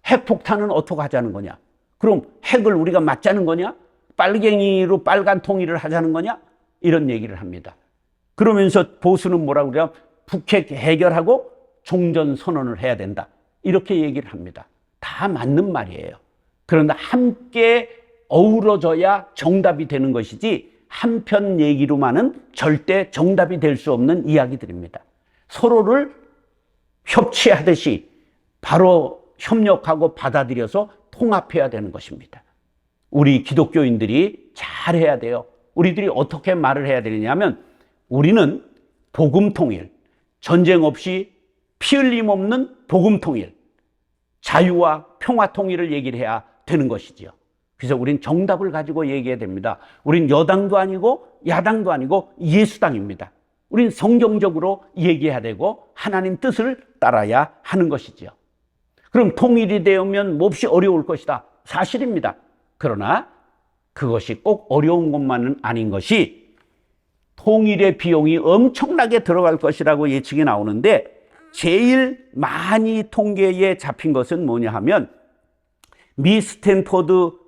핵폭탄은 어떻게 하자는 거냐? 그럼 핵을 우리가 맞자는 거냐? 빨갱이로 빨간 통일을 하자는 거냐? 이런 얘기를 합니다. 그러면서 보수는 뭐라고 그래요? 북핵 해결하고 종전 선언을 해야 된다. 이렇게 얘기를 합니다. 다 맞는 말이에요. 그러나 함께 어우러져야 정답이 되는 것이지 한편 얘기로만은 절대 정답이 될 수 없는 이야기들입니다. 서로를 협치하듯이 바로 협력하고 받아들여서 통합해야 되는 것입니다. 우리 기독교인들이 잘해야 돼요. 우리들이 어떻게 말을 해야 되느냐면 우리는 복음 통일, 전쟁 없이 피 흘림 없는 복음 통일, 자유와 평화 통일을 얘기를 해야 되는 것이지요. 그래서 우린 정답을 가지고 얘기해야 됩니다. 우린 여당도 아니고 야당도 아니고 예수당입니다. 우린 성경적으로 얘기해야 되고 하나님 뜻을 따라야 하는 것이지요. 그럼 통일이 되면 몹시 어려울 것이다. 사실입니다. 그러나 그것이 꼭 어려운 것만은 아닌 것이 통일의 비용이 엄청나게 들어갈 것이라고 예측이 나오는데 제일 많이 통계에 잡힌 것은 뭐냐 하면 미 스탠포드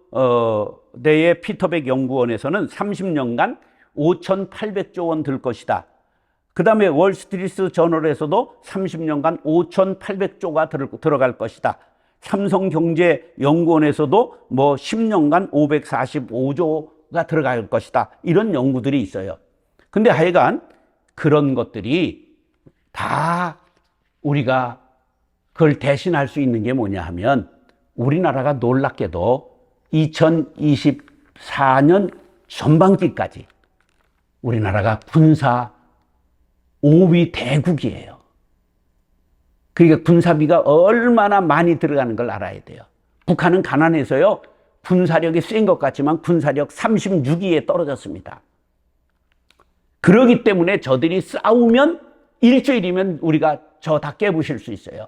대의 피터백 연구원에서는 30년간 5,800조 원 들 것이다. 그 다음에 월스트리트 저널에서도 30년간 5,800조가 들어갈 것이다. 삼성경제연구원에서도 뭐 10년간 545조가 들어갈 것이다. 이런 연구들이 있어요. 근데 하여간 그런 것들이 다 우리가 그걸 대신할 수 있는 게 뭐냐 하면 우리나라가 놀랍게도 2024년 전반기까지 우리나라가 군사 5위 대국이에요. 그러니까 군사비가 얼마나 많이 들어가는 걸 알아야 돼요. 북한은 가난해서요, 군사력이 센 것 같지만 군사력 36위에 떨어졌습니다. 그러기 때문에 저들이 싸우면 일주일이면 우리가 저 다 깨부실 수 있어요.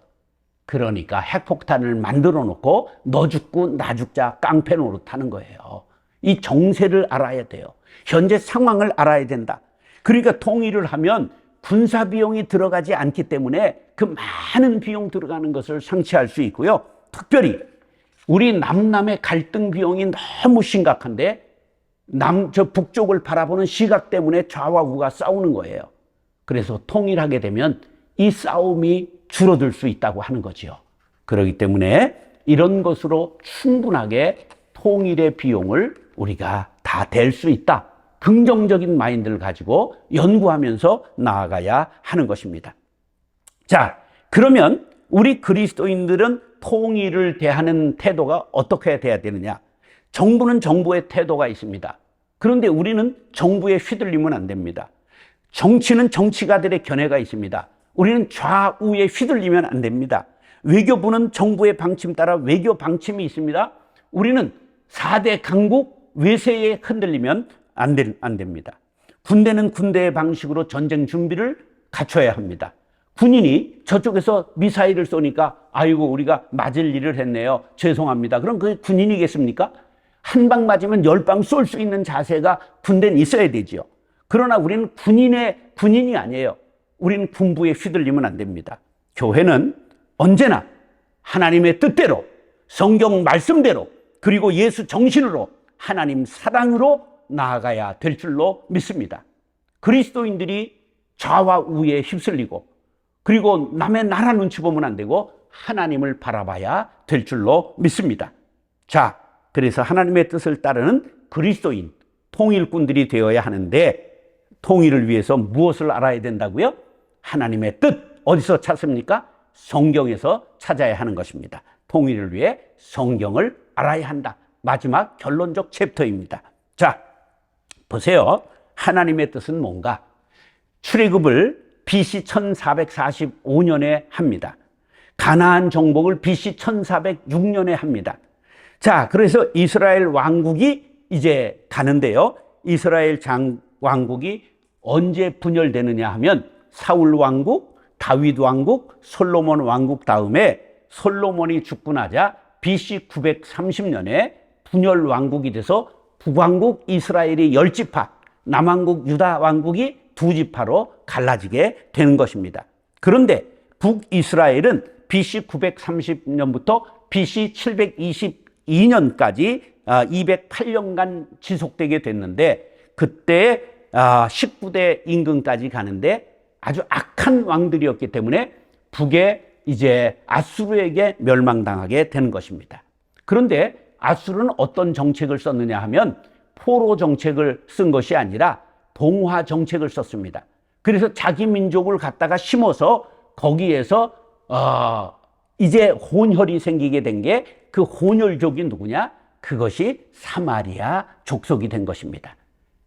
그러니까 핵폭탄을 만들어 놓고 너 죽고 나 죽자 깡패 노릇하는 거예요. 이 정세를 알아야 돼요. 현재 상황을 알아야 된다. 그러니까 통일을 하면 군사 비용이 들어가지 않기 때문에 그 많은 비용 들어가는 것을 상쇄할 수 있고요. 특별히 우리 남남의 갈등 비용이 너무 심각한데 저 북쪽을 바라보는 시각 때문에 좌와 우가 싸우는 거예요. 그래서 통일하게 되면 이 싸움이 줄어들 수 있다고 하는 거죠. 그렇기 때문에 이런 것으로 충분하게 통일의 비용을 우리가 다 댈 수 있다. 긍정적인 마인드를 가지고 연구하면서 나아가야 하는 것입니다. 자, 그러면 우리 그리스도인들은 통일을 대하는 태도가 어떻게 돼야 되느냐? 정부는 정부의 태도가 있습니다. 그런데 우리는 정부에 휘둘리면 안 됩니다. 정치는 정치가들의 견해가 있습니다. 우리는 좌우에 휘둘리면 안 됩니다. 외교부는 정부의 방침 따라 외교 방침이 있습니다. 우리는 4대 강국 외세에 흔들리면 안 됩니다. 군대는 군대의 방식으로 전쟁 준비를 갖춰야 합니다. 군인이 저쪽에서 미사일을 쏘니까 아이고 우리가 맞을 일을 했네요. 죄송합니다. 그럼 그게 군인이겠습니까? 한 방 맞으면 10방 쏠 수 있는 자세가 군대는 있어야 되죠. 그러나 우리는 군인이 아니에요. 우리는 군부에 휘둘리면 안 됩니다. 교회는 언제나 하나님의 뜻대로, 성경 말씀대로, 그리고 예수 정신으로, 하나님 사랑으로 나아가야 될 줄로 믿습니다. 그리스도인들이 좌와 우에 휩쓸리고 그리고 남의 나라 눈치 보면 안 되고 하나님을 바라봐야 될 줄로 믿습니다. 자, 그래서 하나님의 뜻을 따르는 그리스도인, 통일꾼들이 되어야 하는데 통일을 위해서 무엇을 알아야 된다고요? 하나님의 뜻 어디서 찾습니까? 성경에서 찾아야 하는 것입니다. 통일을 위해 성경을 알아야 한다. 마지막 결론적 챕터입니다. 자, 보세요. 하나님의 뜻은 뭔가? 출애굽을 BC 1445년에 합니다. 가나안 정복을 BC 1406년에 합니다. 자, 그래서 이스라엘 왕국이 이제 가는데요. 이스라엘 왕국이 언제 분열되느냐 하면 사울 왕국, 다윗 왕국, 솔로몬 왕국 다음에 솔로몬이 죽고 나자 BC 930년에 분열 왕국이 돼서 북왕국 이스라엘이 10지파, 남왕국 유다 왕국이 두 지파로 갈라지게 되는 것입니다. 그런데 북이스라엘은 BC 930년부터 BC 722년까지 208년간 지속되게 됐는데, 그때 19대 임금까지 가는데 아주 악한 왕들이었기 때문에 북에 이제 아수르에게 멸망당하게 되는 것입니다. 그런데 아수르는 어떤 정책을 썼느냐 하면 포로 정책을 쓴 것이 아니라 동화 정책을 썼습니다. 그래서 자기 민족을 갖다가 심어서 거기에서 이제 혼혈이 생기게 된 게, 그 혼혈족이 누구냐? 그것이 사마리아 족속이 된 것입니다.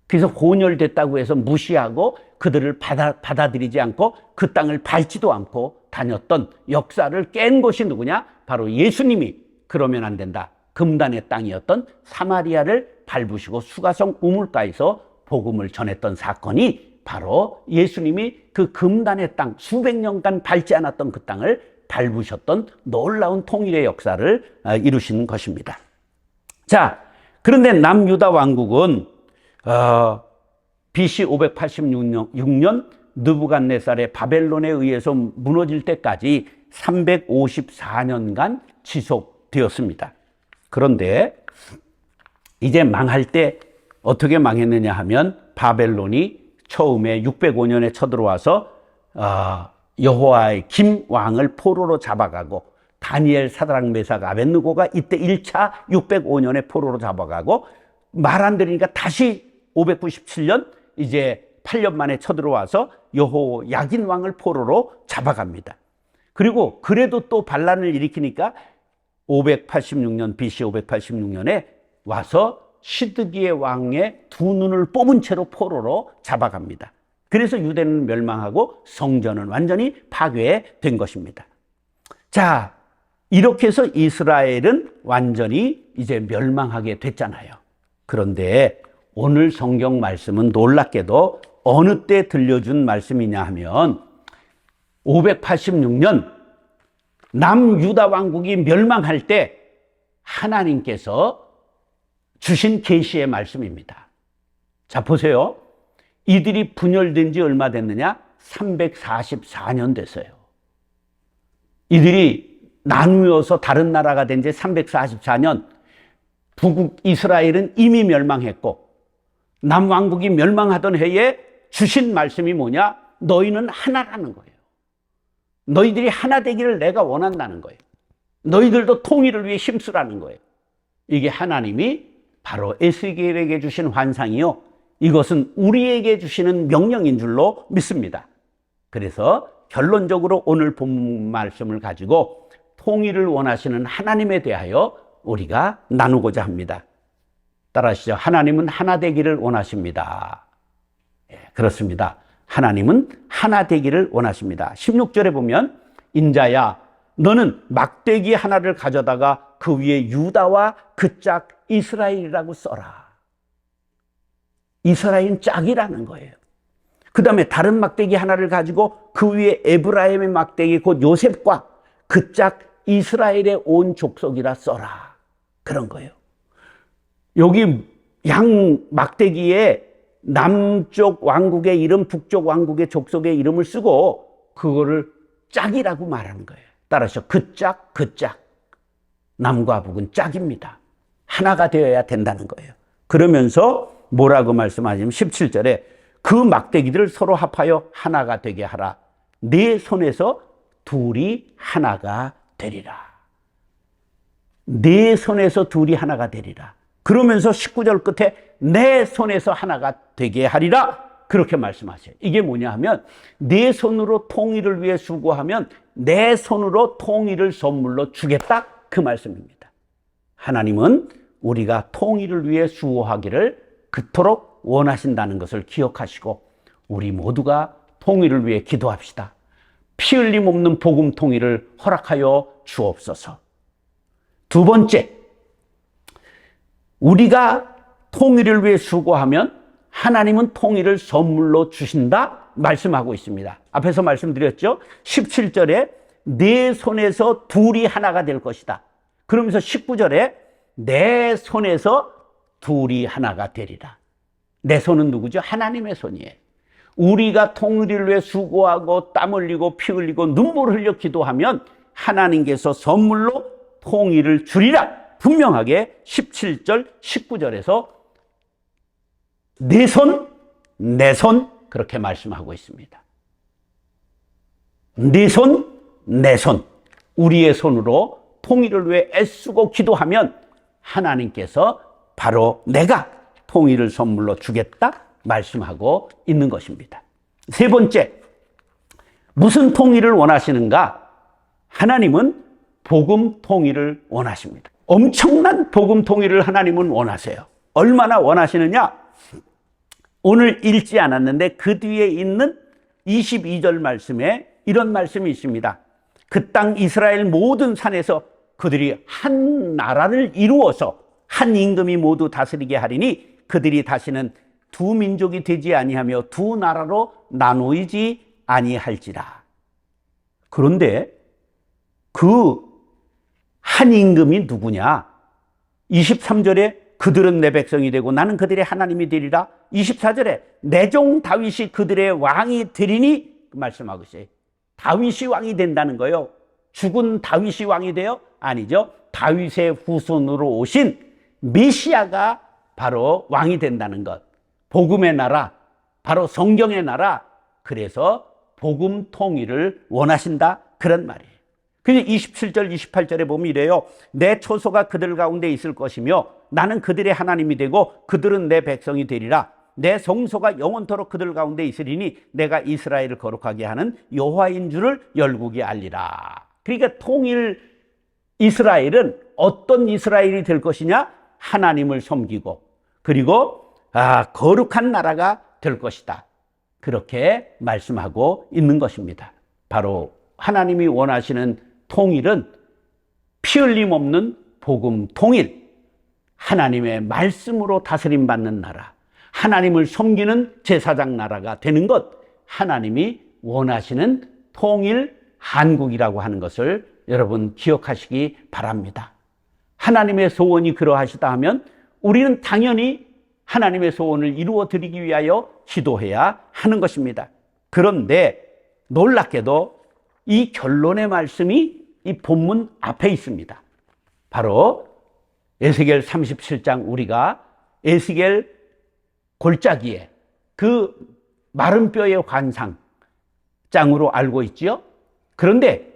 그래서 혼혈됐다고 해서 무시하고 그들을 받아들이지 않고 그 땅을 밟지도 않고 다녔던 역사를 깬 것이 누구냐? 바로 예수님이 그러면 안 된다. 금단의 땅이었던 사마리아를 밟으시고 수가성 우물가에서 복음을 전했던 사건이 바로 예수님이 그 금단의 땅, 수백 년간 밟지 않았던 그 땅을 밟으셨던 놀라운 통일의 역사를 이루신 것입니다. 자, 그런데 남유다 왕국은 BC 586년 느부갓네살의 바벨론에 의해서 무너질 때까지 354년간 지속되었습니다. 그런데 이제 망할 때 어떻게 망했느냐 하면, 바벨론이 처음에 605년에 쳐들어와서 여호와의 김 왕을 포로로 잡아가고, 다니엘, 사드락, 메삭, 아벳느고가 이때 1차 605년에 포로로 잡아가고, 말 안 들으니까 다시 597년 이제 8년 만에 쳐들어와서 여호야긴 왕을 포로로 잡아갑니다. 그리고 그래도 또 반란을 일으키니까 586년 BC 586년에 와서 시드기의 왕의 두 눈을 뽑은 채로 포로로 잡아갑니다. 그래서 유대는 멸망하고 성전은 완전히 파괴된 것입니다. 자, 이렇게 해서 이스라엘은 완전히 이제 멸망하게 됐잖아요. 그런데 오늘 성경 말씀은 놀랍게도 어느 때 들려준 말씀이냐 하면, 586년 남유다 왕국이 멸망할 때 하나님께서 주신 계시의 말씀입니다. 자, 보세요. 이들이 분열된 지 얼마 됐느냐? 344년 됐어요. 이들이 나누어서 다른 나라가 된 지 344년, 북 이스라엘은 이미 멸망했고, 남왕국이 멸망하던 해에 주신 말씀이 뭐냐? 너희는 하나라는 거예요. 너희들이 하나 되기를 내가 원한다는 거예요. 너희들도 통일을 위해 힘쓰라는 거예요. 이게 하나님이 바로 에스겔에게 주신 환상이요, 이것은 우리에게 주시는 명령인 줄로 믿습니다. 그래서 결론적으로 오늘 본 말씀을 가지고 통일을 원하시는 하나님에 대하여 우리가 나누고자 합니다. 따라하시죠. 하나님은 하나 되기를 원하십니다. 그렇습니다. 하나님은 하나 되기를 원하십니다. 16절에 보면, 인자야 너는 막대기 하나를 가져다가 그 위에 유다와 그 짝 이스라엘이라고 써라. 이스라엘은 짝이라는 거예요. 그 다음에 다른 막대기 하나를 가지고 그 위에 에브라임의 막대기 곧 요셉과 그 짝 이스라엘의 온 족속이라 써라. 그런 거예요. 여기 양 막대기에 남쪽 왕국의 이름, 북쪽 왕국의 족속의 이름을 쓰고 그거를 짝이라고 말하는 거예요. 따라서 그 짝, 그 짝. 남과 북은 짝입니다. 하나가 되어야 된다는 거예요. 그러면서 뭐라고 말씀하시냐면 17절에 그 막대기들을 서로 합하여 하나가 되게 하라. 네 손에서 둘이 하나가 되리라. 네 손에서 둘이 하나가 되리라. 그러면서 19절 끝에 내 손에서 하나가 되게 하리라. 그렇게 말씀하세요. 이게 뭐냐 하면, 내 손으로 통일을 위해 수고하면 내 손으로 통일을 선물로 주겠다. 그 말씀입니다. 하나님은 우리가 통일을 위해 수고하기를 그토록 원하신다는 것을 기억하시고, 우리 모두가 통일을 위해 기도합시다. 피 흘림 없는 복음 통일을 허락하여 주옵소서. 두 번째, 우리가 통일을 위해 수고하면 하나님은 통일을 선물로 주신다 말씀하고 있습니다. 앞에서 말씀드렸죠. 17절에 내 손에서 둘이 하나가 될 것이다. 그러면서 19절에 내 손에서 둘이 하나가 되리라. 내 손은 누구죠? 하나님의 손이에요. 우리가 통일을 위해 수고하고 땀 흘리고 피 흘리고 눈물 흘려 기도하면 하나님께서 선물로 통일을 주리라. 분명하게 17절 19절에서 내 손 그렇게 말씀하고 있습니다. 네 손, 내 손, 우리의 손으로 통일을 위해 애쓰고 기도하면 하나님께서 바로 내가 통일을 선물로 주겠다 말씀하고 있는 것입니다. 세 번째, 무슨 통일을 원하시는가? 하나님은 복음 통일을 원하십니다. 엄청난 복음 통일을 하나님은 원하세요. 얼마나 원하시느냐? 오늘 읽지 않았는데 그 뒤에 있는 22절 말씀에 이런 말씀이 있습니다. 그 땅 이스라엘 모든 산에서 그들이 한 나라를 이루어서 한 임금이 모두 다스리게 하리니 그들이 다시는 두 민족이 되지 아니하며 두 나라로 나누이지 아니할지라. 그런데 그 한 임금이 누구냐? 23절에 그들은 내 백성이 되고 나는 그들의 하나님이 되리라. 24절에 내 종 다윗이 그들의 왕이 되리니 말씀하고 있어요. 다윗이 왕이 된다는 거예요. 죽은 다윗이 왕이 돼요? 아니죠. 다윗의 후손으로 오신 메시아가 바로 왕이 된다는 것. 복음의 나라, 바로 성경의 나라. 그래서 복음 통일을 원하신다. 그런 말이에요. 그래서 27절, 28절에 보면 이래요. 내 초소가 그들 가운데 있을 것이며 나는 그들의 하나님이 되고 그들은 내 백성이 되리라. 내 성소가 영원토록 그들 가운데 있으리니 내가 이스라엘을 거룩하게 하는 여호와인 줄을 열국이 알리라. 그러니까 통일 이스라엘은 어떤 이스라엘이 될 것이냐? 하나님을 섬기고 그리고 거룩한 나라가 될 것이다. 그렇게 말씀하고 있는 것입니다. 바로 하나님이 원하시는 통일은 피 흘림 없는 복음 통일, 하나님의 말씀으로 다스림 받는 나라, 하나님을 섬기는 제사장 나라가 되는 것, 하나님이 원하시는 통일 한국이라고 하는 것을 여러분 기억하시기 바랍니다. 하나님의 소원이 그러하시다 하면 우리는 당연히 하나님의 소원을 이루어 드리기 위하여 기도해야 하는 것입니다. 그런데 놀랍게도 이 결론의 말씀이 이 본문 앞에 있습니다. 바로 에스겔 37장, 우리가 에스겔 골짜기에 그 마른 뼈의 환상장으로 알고 있지요. 그런데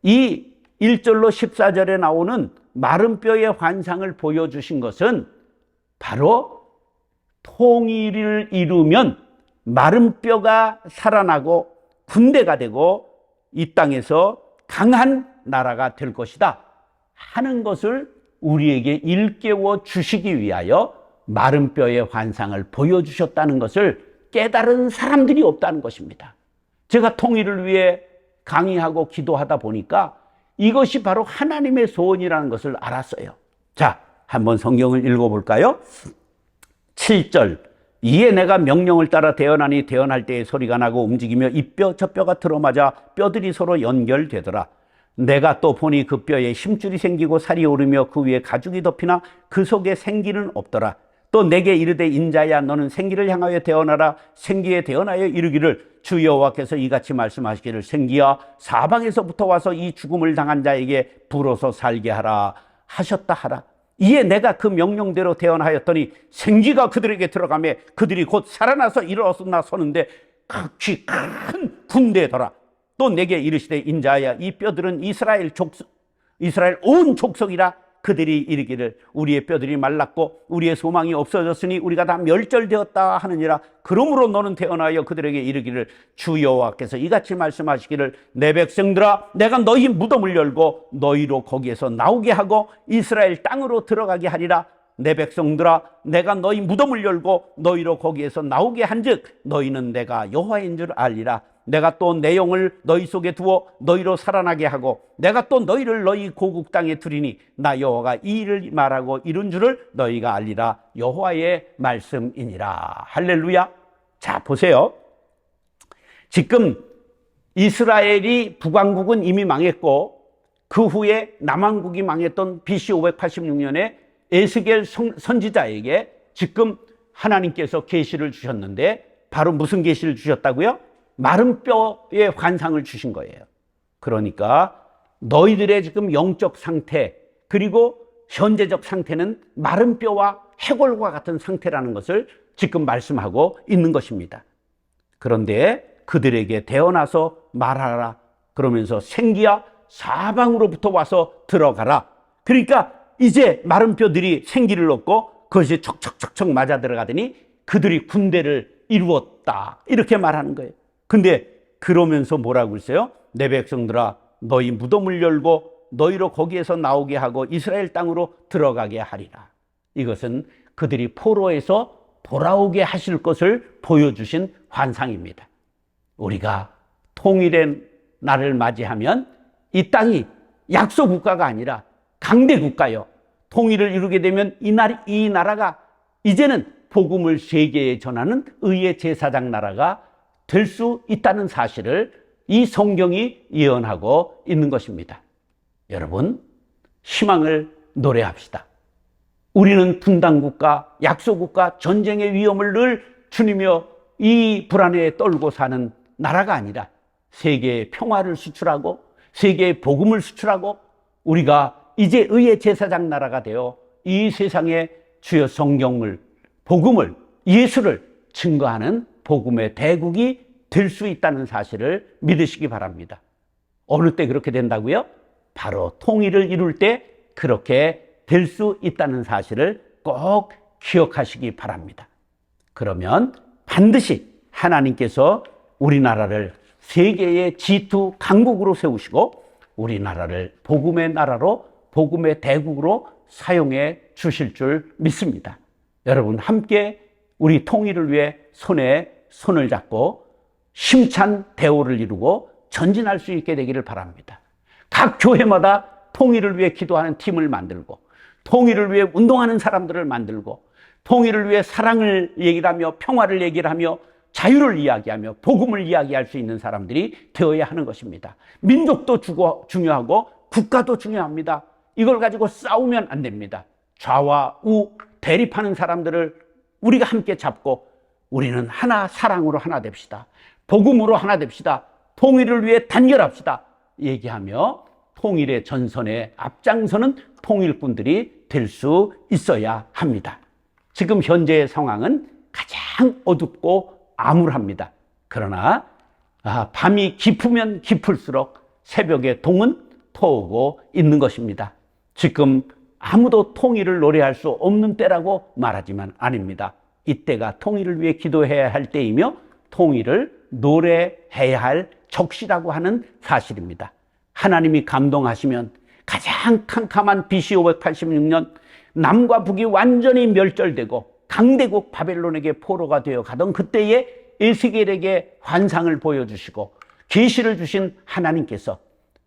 이 1절로 14절에 나오는 마른 뼈의 환상을 보여주신 것은 바로 통일을 이루면 마른 뼈가 살아나고 군대가 되고 이 땅에서 강한 나라가 될 것이다 하는 것을 우리에게 일깨워 주시기 위하여 마른 뼈의 환상을 보여주셨다는 것을 깨달은 사람들이 없다는 것입니다. 제가 통일을 위해 강의하고 기도하다 보니까 이것이 바로 하나님의 소원이라는 것을 알았어요. 자, 한번 성경을 읽어볼까요? 7절, 이에 내가 명령을 따라 대언하니 대언할 때에 소리가 나고 움직이며 이 뼈 저 뼈가 들어맞아 뼈들이 서로 연결되더라. 내가 또 보니 그 뼈에 힘줄이 생기고 살이 오르며 그 위에 가죽이 덮이나 그 속에 생기는 없더라. 또 내게 이르되 인자야 너는 생기를 향하여 대언하라. 생기에 대언하여 이르기를 주 여호와께서 이같이 말씀하시기를 생기야 사방에서부터 와서 이 죽음을 당한 자에게 불어서 살게 하라 하셨다 하라. 이에 내가 그 명령대로 대언하였더니 생기가 그들에게 들어가매 그들이 곧 살아나서 일어나 서는데 극히 큰 군대더라. 또 내게 이르시되 인자야 이 뼈들은 이스라엘 온 족속이라. 그들이 이르기를 우리의 뼈들이 말랐고 우리의 소망이 없어졌으니 우리가 다 멸절되었다 하느니라. 그러므로 너는 태어나여 그들에게 이르기를 주 여호와께서 이같이 말씀하시기를 내 백성들아 내가 너희 무덤을 열고 너희로 거기에서 나오게 하고 이스라엘 땅으로 들어가게 하리라. 내 백성들아 내가 너희 무덤을 열고 너희로 거기에서 나오게 한즉 너희는 내가 여호와인 줄 알리라. 내가 또 내 영을 너희 속에 두어 너희로 살아나게 하고 내가 또 너희를 너희 고국 땅에 두리니 나 여호와가 이 일을 말하고 이룬 줄을 너희가 알리라. 여호와의 말씀이니라. 할렐루야. 자, 보세요. 지금 이스라엘이 북왕국은 이미 망했고 그 후에 남왕국이 망했던 BC 586년에 에스겔 선지자에게 지금 하나님께서 계시를 주셨는데 바로 무슨 계시를 주셨다고요? 마른 뼈의 환상을 주신 거예요. 그러니까 너희들의 지금 영적 상태 그리고 현재적 상태는 마른 뼈와 해골과 같은 상태라는 것을 지금 말씀하고 있는 것입니다. 그런데 그들에게 대어나서 말하라. 그러면서 생기야 사방으로부터 와서 들어가라. 그러니까 이제 마른 뼈들이 생기를 얻고 그것이 척척척척 맞아 들어가더니 그들이 군대를 이루었다. 이렇게 말하는 거예요. 근데 그러면서 뭐라고 했어요? 내 백성들아 너희 무덤을 열고 너희로 거기에서 나오게 하고 이스라엘 땅으로 들어가게 하리라. 이것은 그들이 포로에서 돌아오게 하실 것을 보여주신 환상입니다. 우리가 통일의 날을 맞이하면 이 땅이 약소 국가가 아니라 강대 국가요. 통일을 이루게 되면 이 나라가 이제는 복음을 세계에 전하는 의의 제사장 나라가 될 수 있다는 사실을 이 성경이 예언하고 있는 것입니다. 여러분, 희망을 노래합시다. 우리는 분단국가, 약소국가, 전쟁의 위험을 늘 주니며 이 불안에 떨고 사는 나라가 아니라 세계의 평화를 수출하고 세계의 복음을 수출하고 우리가 이제 의의 제사장 나라가 되어 이 세상에 주여 성경을, 복음을, 예수를 증거하는 복음의 대국이 될 수 있다는 사실을 믿으시기 바랍니다. 어느 때 그렇게 된다고요? 바로 통일을 이룰 때 그렇게 될 수 있다는 사실을 꼭 기억하시기 바랍니다. 그러면 반드시 하나님께서 우리나라를 세계의 G2 강국으로 세우시고 우리나라를 복음의 나라로 복음의 대국으로 사용해 주실 줄 믿습니다. 여러분 함께 우리 통일을 위해 손에 손을 잡고 힘찬 대오를 이루고 전진할 수 있게 되기를 바랍니다. 각 교회마다 통일을 위해 기도하는 팀을 만들고 통일을 위해 운동하는 사람들을 만들고 통일을 위해 사랑을 얘기를 하며 평화를 얘기를 하며 자유를 이야기하며 복음을 이야기할 수 있는 사람들이 되어야 하는 것입니다. 민족도 중요하고 국가도 중요합니다. 이걸 가지고 싸우면 안 됩니다. 좌와 우 대립하는 사람들을 우리가 함께 잡고 우리는 하나 사랑으로 하나 됩시다. 복음으로 하나 됩시다. 통일을 위해 단결합시다. 얘기하며 통일의 전선에 앞장서는 통일꾼들이 될 수 있어야 합니다. 지금 현재의 상황은 가장 어둡고 암울합니다. 그러나 밤이 깊으면 깊을수록 새벽의 동은 터오고 있는 것입니다. 지금 아무도 통일을 노래할 수 없는 때라고 말하지만 아닙니다. 이때가 통일을 위해 기도해야 할 때이며 통일을 노래해야 할 적시라고 하는 사실입니다. 하나님이 감동하시면 가장 캄캄한 BC 586년 남과 북이 완전히 멸절되고 강대국 바벨론에게 포로가 되어 가던 그때에 에스겔에게 환상을 보여주시고 계시를 주신 하나님께서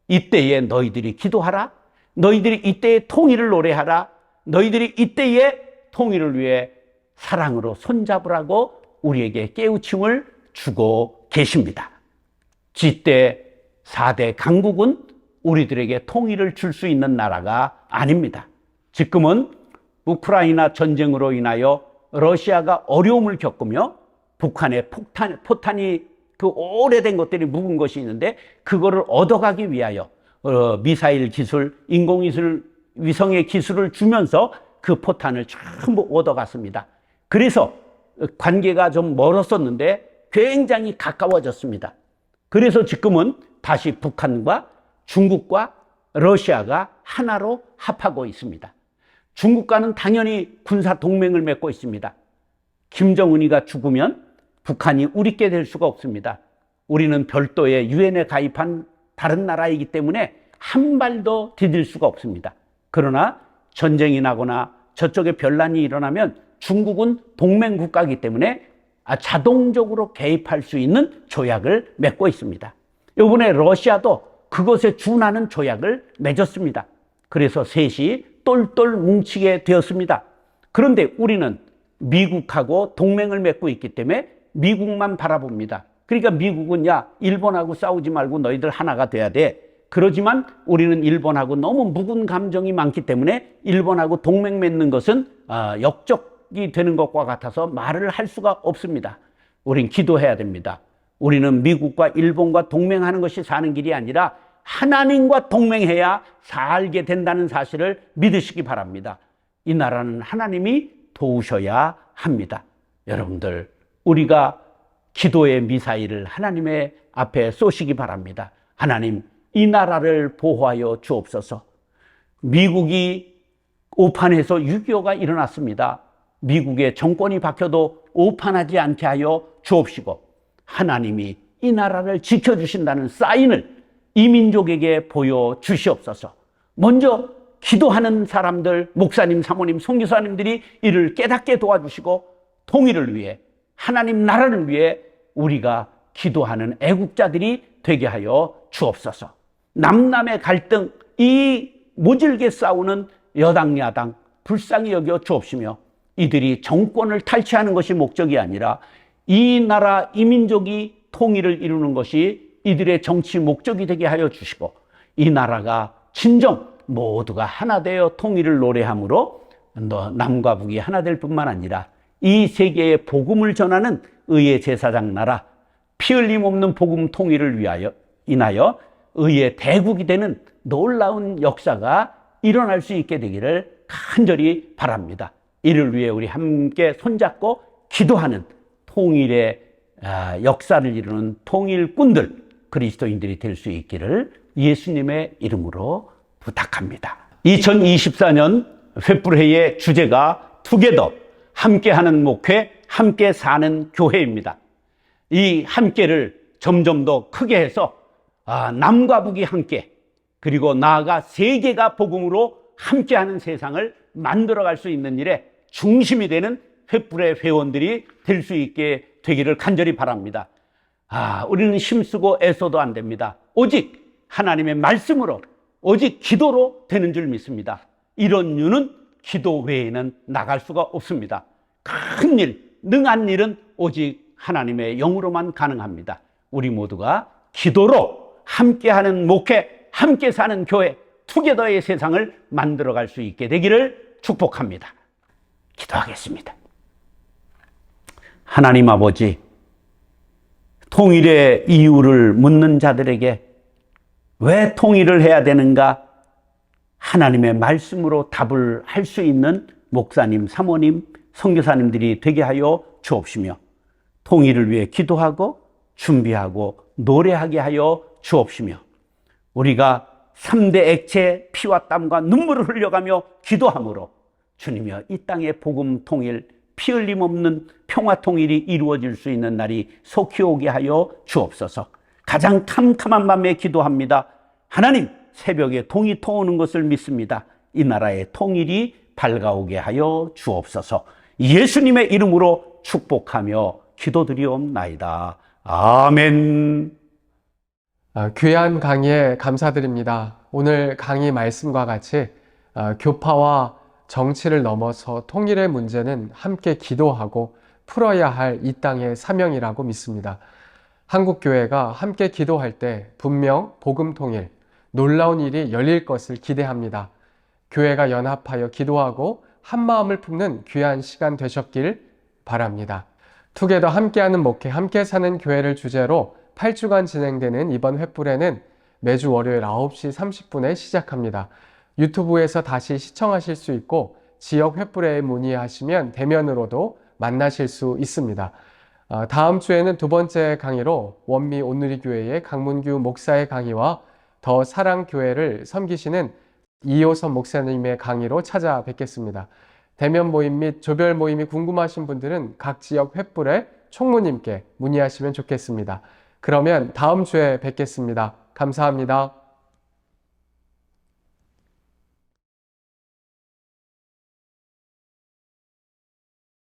이때에 너희들이 기도하라, 너희들이 이때에 통일을 노래하라, 너희들이 이때에 통일을 위해 사랑으로 손잡으라고 우리에게 깨우침을 주고 계십니다. G때 4대 강국은 우리들에게 통일을 줄 수 있는 나라가 아닙니다. 지금은 우크라이나 전쟁으로 인하여 러시아가 어려움을 겪으며 북한의 포탄이 그 오래된 것들이 묵은 것이 있는데 그거를 얻어가기 위하여 미사일 기술, 인공위성 위성의 기술을 주면서 그 포탄을 전부 얻어갔습니다. 그래서 관계가 좀 멀었었는데 굉장히 가까워졌습니다. 그래서 지금은 다시 북한과 중국과 러시아가 하나로 합하고 있습니다. 중국과는 당연히 군사 동맹을 맺고 있습니다. 김정은이가 죽으면 북한이 우리께 될 수가 없습니다. 우리는 별도의 유엔에 가입한 다른 나라이기 때문에 한 발도 디딜 수가 없습니다. 그러나 전쟁이 나거나 저쪽에 변란이 일어나면 중국은 동맹 국가이기 때문에 자동적으로 개입할 수 있는 조약을 맺고 있습니다. 이번에 러시아도 그것에 준하는 조약을 맺었습니다. 그래서 셋이 똘똘 뭉치게 되었습니다. 그런데 우리는 미국하고 동맹을 맺고 있기 때문에 미국만 바라봅니다. 그러니까 미국은 야 일본하고 싸우지 말고 너희들 하나가 돼야 돼. 그러지만 우리는 일본하고 너무 묵은 감정이 많기 때문에 일본하고 동맹 맺는 것은 역적 충격이 되는 것과 같아서 말을 할 수가 없습니다. 우린 기도해야 됩니다. 우리는 미국과 일본과 동맹하는 것이 사는 길이 아니라 하나님과 동맹해야 살게 된다는 사실을 믿으시기 바랍니다. 이 나라는 하나님이 도우셔야 합니다. 여러분들, 우리가 기도의 미사일을 하나님의 앞에 쏘시기 바랍니다. 하나님, 이 나라를 보호하여 주옵소서. 미국이 오판해서 6.25가 일어났습니다. 미국의 정권이 바뀌어도 오판하지 않게 하여 주옵시고, 하나님이 이 나라를 지켜주신다는 사인을 이 민족에게 보여주시옵소서. 먼저 기도하는 사람들, 목사님, 사모님, 선교사님들이 이를 깨닫게 도와주시고, 통일을 위해, 하나님 나라를 위해 우리가 기도하는 애국자들이 되게 하여 주옵소서. 남남의 갈등, 이 모질게 싸우는 여당 야당 불쌍히 여겨 주옵시며, 이들이 정권을 탈취하는 것이 목적이 아니라 이 나라 이 민족이 통일을 이루는 것이 이들의 정치 목적이 되게 하여 주시고, 이 나라가 진정 모두가 하나 되어 통일을 노래함으로 남과 북이 하나 될 뿐만 아니라 이 세계에 복음을 전하는 의의 제사장 나라, 피 흘림 없는 복음 통일을 위하여 인하여 의의 대국이 되는 놀라운 역사가 일어날 수 있게 되기를 간절히 바랍니다. 이를 위해 우리 함께 손잡고 기도하는 통일의 역사를 이루는 통일꾼들, 그리스도인들이 될 수 있기를 예수님의 이름으로 부탁합니다. 2024년 횃불회의 주제가 투게더, 함께하는 목회, 함께 사는 교회입니다. 이 함께를 점점 더 크게 해서 남과 북이 함께, 그리고 나아가 세계가 복음으로 함께하는 세상을 만들어갈 수 있는 일에 중심이 되는 횃불의 회원들이 될 수 있게 되기를 간절히 바랍니다. 우리는 힘쓰고 애써도 안 됩니다. 오직 하나님의 말씀으로, 오직 기도로 되는 줄 믿습니다. 이런 이유는 기도 외에는 나갈 수가 없습니다. 큰 일, 능한 일은 오직 하나님의 영으로만 가능합니다. 우리 모두가 기도로 함께하는 목회, 함께 사는 교회, 투게더의 세상을 만들어갈 수 있게 되기를 축복합니다. 기도하겠습니다. 하나님 아버지, 통일의 이유를 묻는 자들에게 왜 통일을 해야 되는가? 하나님의 말씀으로 답을 할 수 있는 목사님, 사모님, 선교사님들이 되게 하여 주옵시며, 통일을 위해 기도하고 준비하고 노래하게 하여 주옵시며, 우리가 3대 액체 피와 땀과 눈물을 흘려가며 기도함으로 주님이여 이 땅의 복음 통일, 피 흘림 없는 평화 통일이 이루어질 수 있는 날이 속히 오게 하여 주옵소서. 가장 캄캄한 밤에 기도합니다. 하나님, 새벽에 동이 터오는 것을 믿습니다. 이 나라의 통일이 밝아오게 하여 주옵소서. 예수님의 이름으로 축복하며 기도드리옵나이다. 아멘. 귀한 강의에 감사드립니다. 오늘 강의 말씀과 같이 교파와 정치를 넘어서 통일의 문제는 함께 기도하고 풀어야 할 이 땅의 사명이라고 믿습니다. 한국교회가 함께 기도할 때 분명 복음 통일, 놀라운 일이 열릴 것을 기대합니다. 교회가 연합하여 기도하고 한마음을 품는 귀한 시간 되셨길 바랍니다. 투게더 함께하는 목회, 함께 사는 교회를 주제로 8주간 진행되는 이번 횃불회는 매주 월요일 9시 30분에 시작합니다. 유튜브에서 다시 시청하실 수 있고 지역 횃불회에 문의하시면 대면으로도 만나실 수 있습니다. 다음 주에는 두 번째 강의로 원미 온누리교회의 강문규 목사의 강의와 더 사랑교회를 섬기시는 이호선 목사님의 강의로 찾아뵙겠습니다. 대면 모임 및 조별 모임이 궁금하신 분들은 각 지역 횃불의 총무님께 문의하시면 좋겠습니다. 그러면 다음 주에 뵙겠습니다. 감사합니다.